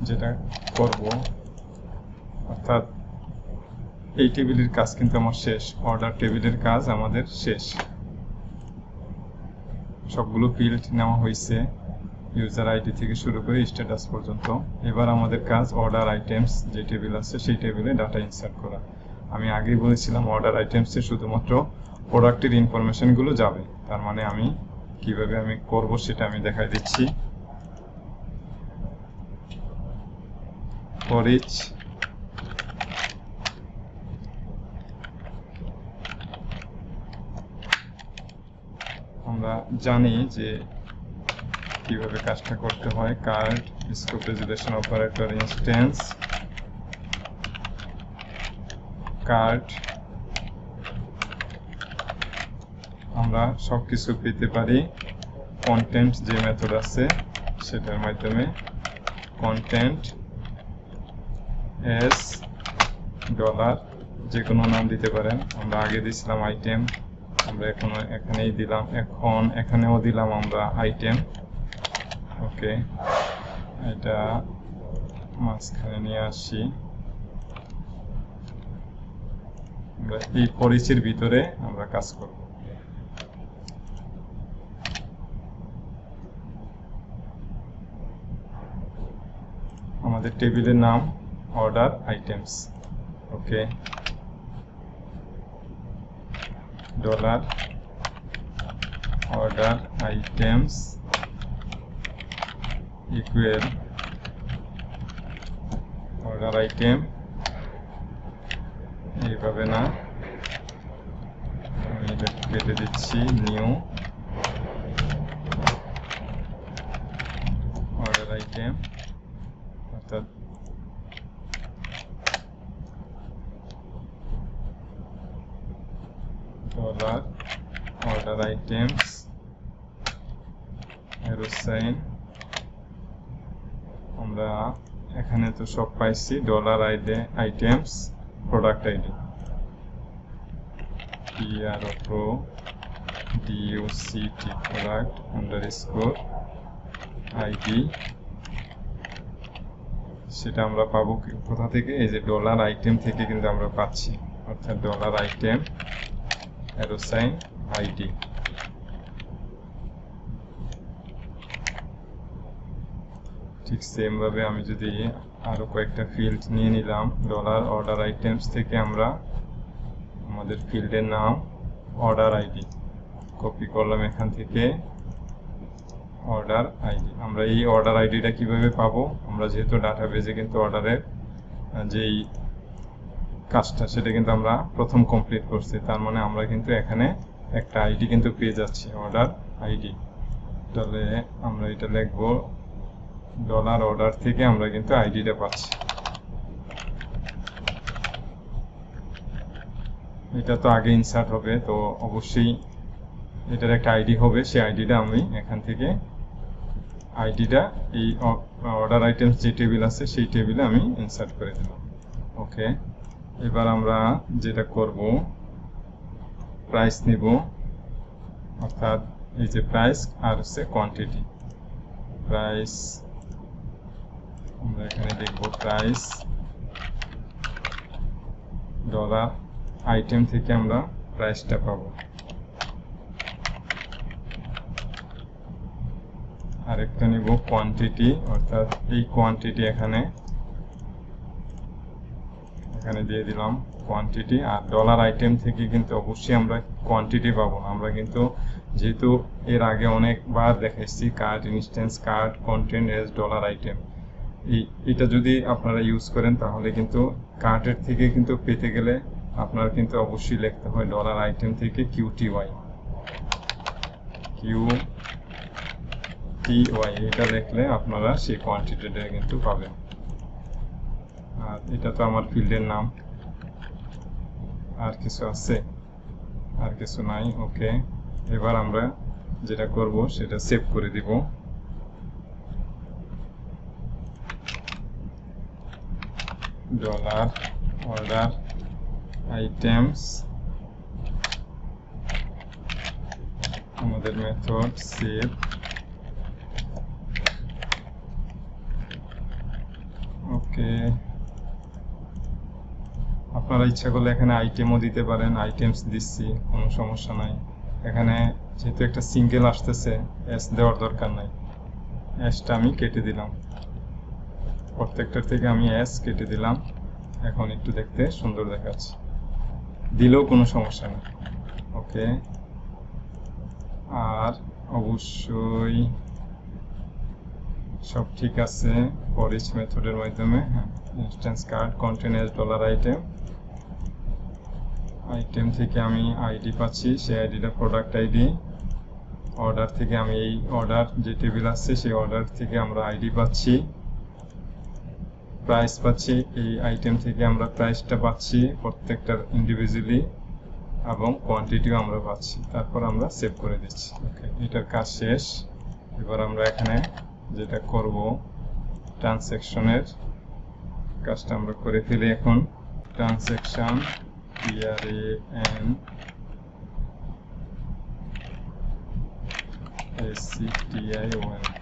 যেটা করব, অর্থাৎ এই টেবিলের কাজ আমার শেষ, অর্ডার টেবিলের কাজ আমাদের শেষ। সবগুলো ফিল্ড নেওয়া হয়েছে, ইউজার আইডি থেকে শুরু করে স্ট্যাটাস পর্যন্ত। এবার আমাদের কাজ অর্ডার আইটেমস যে টেবিল আছে সেই টেবিলে ডাটা ইনসার্ট করা। আমি আগেই বলেছিলাম অর্ডার আইটেমসে শুধুমাত্র প্রোডাক্টের ইনফরমেশনগুলো যাবে। তার মানে আমি কিভাবে করব সেটা আমি দেখাই দিচ্ছি। ফর ইচ আমরা জানি যে কিভাবে কাজটা করতে হয়। Card scope resolution operator instance card আমরা সবকিছু পেতে পারি কন্টেন্ট যে মেথড আছে সেটার মাধ্যমে। কন্টেন্ট এস যে কোনো নাম দিতে পারেন। আমরা আগে দিয়েছিলাম আইটেম, আমরা এখানেই দিলাম, এখন এখানেও দিলাম আমরা আইটেম। ওকে, এটা মাঝখানে নিয়ে আসি। আমরা এই পরিচির ভিতরে আমরা কাজ করব। আমাদের টেবিলের নাম order items. Okay, dollar order items equal order item, এইভাবে না, আমি এটা কেটে দিচ্ছি, নিউ অর্ডার আইটেম, অর্থাৎ dollar order items arrow sign. আমরা এখানে তো সব পাইছি, dollar items product ID, PRO DUCT product underscore ID, সেটা আমরা পাবো কোথা থেকে? এই যে ডলার আইটেম থেকে কিন্তু আমরা পাচ্ছি, অর্থাৎ dollar item arrow sign ID. ঠিক সেম ভাবে আমি যদি আরো কয়েকটা ফিল্ড নিয়ে নিলাম, ডলার অর্ডার আইটেমস থেকে আমরা আমাদের ফিল্ডের নাম অর্ডার আইডি কপি করলাম, এখান থেকে অর্ডার আইডি। আমরা এই অর্ডার আইডিটা কিভাবে পাবো? আমরা যেহেতু ডাটাবেজে কিন্তু অর্ডারের যেই কাজটা সেটা কিন্তু আমরা প্রথম কমপ্লিট করছি, তার মানে আমরা কিন্তু এখানে একটা আইডি কিন্তু পেয়ে যাচ্ছি, অর্ডার আইডি। তাহলে আমরা এটা লিখবো, ডলার অর্ডার থেকে আমরা কিন্তু আইডিটা পাচ্ছি। এটা তো আগে ইনসার্ট হবে, তো অবশ্যই এটার একটা আইডি হবে, সেই আইডিটা আমি এখান থেকে আইডিটা এই অর্ডার আইটেমস যে টেবিল আছে সেই টেবিলে আমি ইনসার্ট করে দিলাম। ওকে, এবার আমরা যেটা করব, প্রাইস নিব, অর্থাৎ এই যে প্রাইস আর হচ্ছে কোয়ান্টিটি। প্রাইস আমরা এখানে দেখব, প্রাইস ডলার আইটেম থেকে আমরা প্রাইসটা পাবো। আরেকটা নিব কোয়ান্টিটি, অর্থাৎ এই কোয়ান্টিটি এখানে দিয়ে দিলাম কোয়ান্টিটি। আর ডলার আইটেম থেকে কিন্তু অবশ্যই আমরা কোয়ান্টিটি পাবো না, আমরা কিন্তু যেহেতু এর আগে অনেকবার দেখাচ্ছি card instance, card content as dollar item, এটা যদি আপনারা ইউজ করেন তাহলে কিন্তু কার্ডের থেকে কিন্তু পেতে গেলে আপনার কিন্তু অবশ্যই লিখতে হয় ডলার আইটেম থেকে QTY, এটা লিখলে আপনারা সেই কোয়ান্টিটিটা কিন্তু পাবেন। আর এটা তো আমার ফিল্ডের নাম, আর কিছু আছে? আর কিছু নাই। ওকে, এবার আমরা যেটা করব সেটা সেভ করে দিব। ডলার অর্ডার আইটেমস, আমাদের মেথড সেভ। ওকে, আপনারা ইচ্ছা করলে এখানে আইটেমও দিতে পারেন, আইটেমস দিচ্ছি, কোনো সমস্যা নাই। এখানে যেহেতু একটা সিঙ্গেল আসতেছে, এস দেওয়ার দরকার নাই, এসটা আমি কেটে দিলাম, প্রত্যেকটার থেকে আমি এস কেটে দিলাম। এখন একটু দেখতে সুন্দর দেখাচ্ছে, দিলেও কোনো সমস্যা নেই। ওকে, আর অবশ্যই সব ঠিক আছে ফর ইচ মেথডের মাধ্যমে। Instance card content as dollar item থেকে আমি আইডি পাচ্ছি, সেই আইডিটা প্রোডাক্ট আইডি। অর্ডার থেকে আমি এই অর্ডার যে টেবিল আছে সেই অর্ডার থেকে আমরা আইডি পাচ্ছি। প্রাইস পাচ্ছি, এই আইটেম থেকে আমরা প্রাইসটা পাচ্ছি প্রত্যেকটার ইন্ডিভিজুয়ালি, এবং কোয়ান্টিটিও আমরা পাচ্ছি। তারপর আমরা সেভ করে দিচ্ছি। ওকে, এটার কাজ শেষ। এবার আমরা এখানে যেটা করব, ট্রানজ্যাকশনের কাজটা আমরা করে ফেলি। এখন ট্রানজ্যাকশন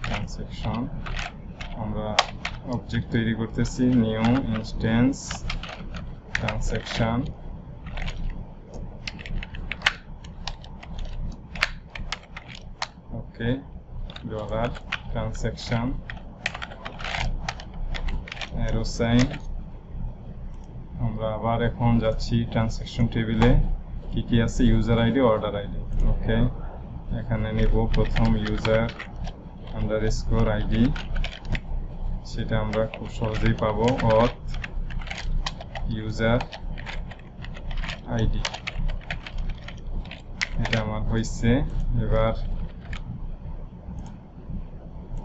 ট্রানসাকশন আমরা অবজেক্ট তৈরি করতেছি, নিউ ইনস্ট্যান্স ট্রানসাকশন, ওকে, ডলার ট্রানসাকশন, অ্যারো সাইন। আমরা আবার এখন যাচ্ছি ট্রানসাকশন টেবিলে, কি কি আছে, ইউজার আইডি, অর্ডার আইডি। ওকে, এখানে নেব প্রথম ইউজার আন্ডারস্কোর আইডি, সেটা আমরা খুব সহজেই পাবো, অথ ইউজার আইডি, এটা আমার হয়েছে। এবার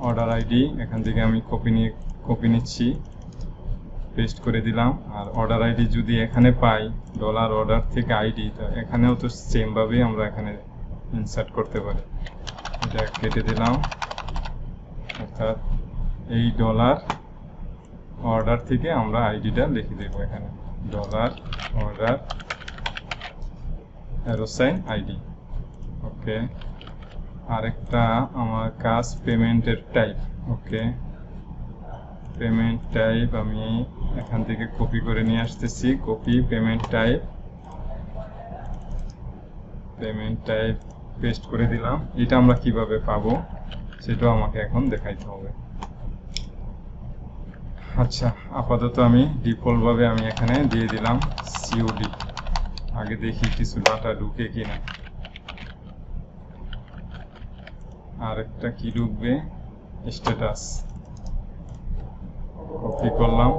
অর্ডার আইডি, এখান থেকে আমি কপি নিচ্ছি, পেস্ট করে দিলাম। আর অর্ডার আইডি যদি এখানে পাই, ডলার অর্ডার থেকে আইডি, তো এখানেও তো সেম ভাবেই আমরা এখানে ইনসার্ট করতে পারি। এটা কেটে দিলাম, অর্থাৎ এই ডলার অর্ডার থেকে আমরা আইডিটা লিখে দেবো এখানে, dollar order arrow sign ID. Okay, আরেকটা আমার কাজ পেমেন্টের টাইপ। ওকে, পেমেন্ট টাইপ আমি এখান থেকে কপি করে নিয়ে আসতেছি, কপি পেমেন্ট টাইপ পেস্ট করে দিলাম। এটা আমরা কিভাবে পাবো সেটাও আমাকে এখন দেখাইতে হবে। আচ্ছা, আপাতত আমি ডিফল্ট ভাবে আমি এখানে দিয়ে দিলাম সিওডি। আগে দেখি কিছু ডাটা ঢুকে কিনা। আর একটা কি ঢুকবে, স্ট্যাটাস, কপি করলাম।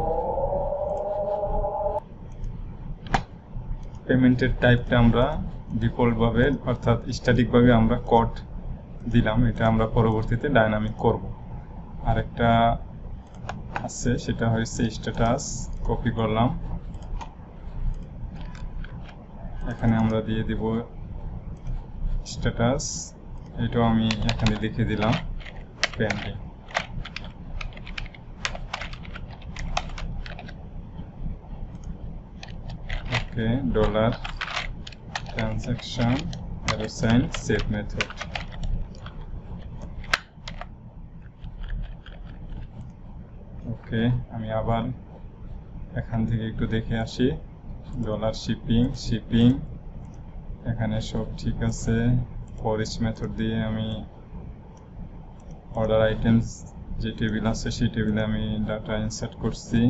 পেমেন্টের টাইপটা আমরা ডিফল্ট ভাবে অর্থাৎ স্ট্যাটিক ভাবে আমরা কোড দিলাম, এটা আমরা পরবর্তীতে ডাইনামিক করব। আরেকটা আছে, সেটা হচ্ছে স্ট্যাটাস, কপি করলাম, এখানে আমরা দিয়ে দিব স্ট্যাটাস, এটাও আমি এখানে লিখে দিলাম pending. Okay, dollar transaction arrow sign save method. Okay, আমি আবার এখান থেকে একটু দেখে আসি, ডলার শিপিং এখানে সব ঠিক আছে। ফর ইচ মেথড দিয়ে আমি অর্ডার আইটেমস যে টেবিল আছে সেই টেবিলে আমি ডাটা ইনসার্ট করছি,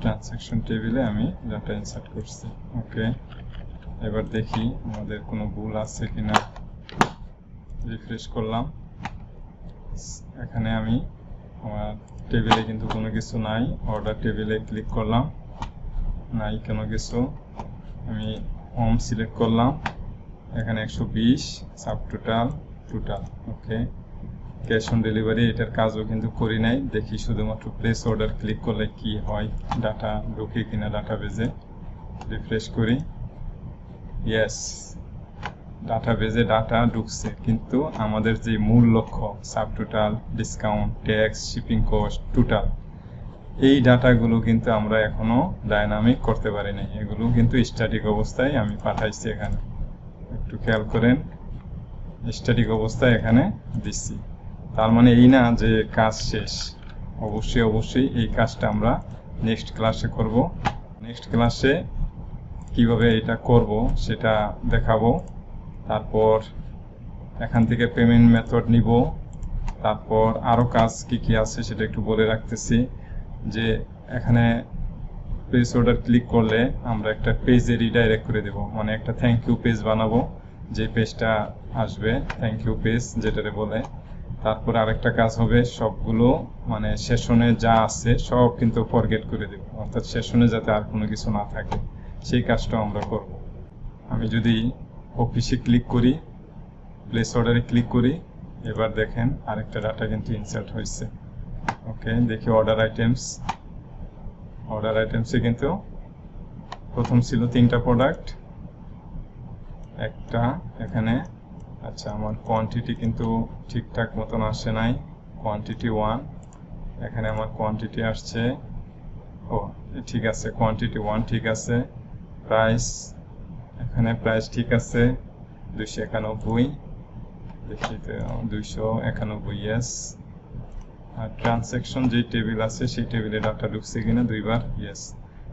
ট্রানসাকশন টেবিলে আমি ডাটা ইনসার্ট করছি। ওকে, এবার দেখি আমাদের কোনো ভুল আছে কিনা, রিফ্রেশ করলাম। এখানে আমি আমার টেবিলে কিন্তু কোনো কিছু নাই, অর্ডার টেবিলে ক্লিক করলাম, নাই কোনো কিছু। আমি হোম সিলেক্ট করলাম, এখানে 120, sub total. Okay, cash on delivery এটার কাজও কিন্তু করি নাই, দেখি শুধুমাত্র প্লেস অর্ডার ক্লিক করলে কি হয়, ডাটা ঢুকে কিনা ডাটাবেজে। রিফ্রেশ করি, ইয়েস, ডাটাবেজে ডাটা ঢুকছে, কিন্তু আমাদের যে মূল লক্ষ্য sub total, discount, tax, shipping cost, total, এই ডাটাগুলো কিন্তু আমরা এখনো ডাইনামিক করতে পারি নাই, এগুলো কিন্তু স্ট্যাটিক অবস্থায় আমি পাঠাইছি। এখানে একটু খেয়াল করেন, স্ট্যাটিক অবস্থায় এখানে দিচ্ছি। তার মানে এই না যে কাজ শেষ, অবশ্যই এই কাজটা আমরা নেক্সট ক্লাসে করব। নেক্সট ক্লাসে কিভাবে এটা করব সেটা দেখাবো। তারপর এখান থেকে পেমেন্ট মেথড নিব, তারপর আরও কাজ কি আছে সেটা একটু বলে রাখতেছি। যে এখানে প্লেস অর্ডার ক্লিক করলে আমরা একটা পেজে রিডাইরেক্ট করে দেব, মানে একটা থ্যাংক ইউ পেজ বানাবো, যে পেজটা আসবে থ্যাংক ইউ পেজ যেটারে বলে। তারপর আরেকটা কাজ হবে, সবগুলো মানে সেশনে যা আছে সব কিন্তু ফরগেট করে দেব, অর্থাৎ সেশনে যাতে আর কোনো কিছু না থাকে সেই কাজটা আমরা করব। আমি যদি অফিসে ক্লিক করি, প্লেস অর্ডারে ক্লিক করি, এবার দেখেন আরেকটা ডাটা কিন্তু ইনসার্ট হয়েছে। ওকে, দেখি অর্ডার আইটেমসে কিন্তু প্রথম ছিল 3টা প্রোডাক্ট, একটা এখানে। আচ্ছা, আমার কোয়ান্টিটি কিন্তু ঠিকঠাক মতন আসে নাই, কোয়ান্টিটি 1, এখানে আমার কোয়ান্টিটি আসছে, ও ঠিক আছে, কোয়ান্টিটি 1 ঠিক আছে। প্রাইস, এখানে প্রাইস ঠিক আছে 291, দেখি তো 291, ইয়েস। আর ট্রানজ্যাকশন যে টেবিল আছে সেই টেবিলে ডাটা ঢুকছে কিনা দুইবার, yes.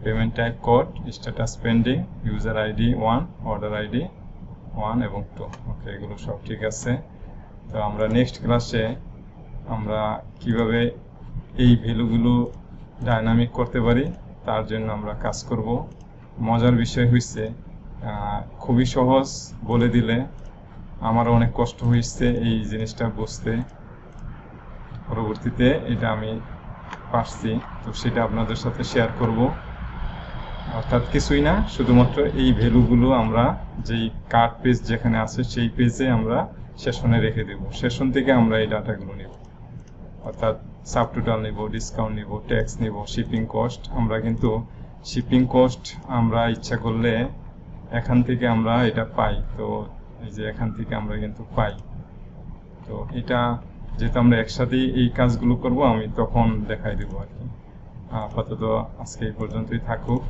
Payment type code, status pending, user ID 1, order ID 1 এবং 2, ওকে, এগুলো সব ঠিক আছে। তো আমরা নেক্সট ক্লাসে আমরা কিভাবে এই ভ্যালুগুলো ডাইনামিক করতে পারি তার জন্য আমরা কাজ করব। মজার বিষয় হচ্ছে খুবই সহজ বলে দিলে আমার অনেক কষ্ট হয়েছে এই জিনিসটা বুঝতে, পরবর্তীতে এটা আমি পারছি, তো সেটা আপনাদের সাথে শেয়ার করব। অর্থাৎ কিছুই না, শুধুমাত্র এই ভ্যালুগুলো আমরা যেই কার্ড পেজ যেখানে আছে সেই পেজে আমরা সেশনে রেখে দেব, সেশন থেকে আমরা এই ডাটাগুলো নেব। অর্থাৎ সাবটোটাল নিব, ডিসকাউন্ট নিব, ট্যাক্স নিব, শিপিং কস্ট। আমরা কিন্তু শিপিং কস্ট আমরা ইচ্ছা করলে এখান থেকে আমরা এটা পাই, তো এই যে এখান থেকে আমরা কিন্তু পাই। তো এটা যেহেতু আমরা একসাথেই এই কাজগুলো করব, আমি তখন দেখাই দেবো আর কি। আপাতত আজকে এই পর্যন্তই থাকুক।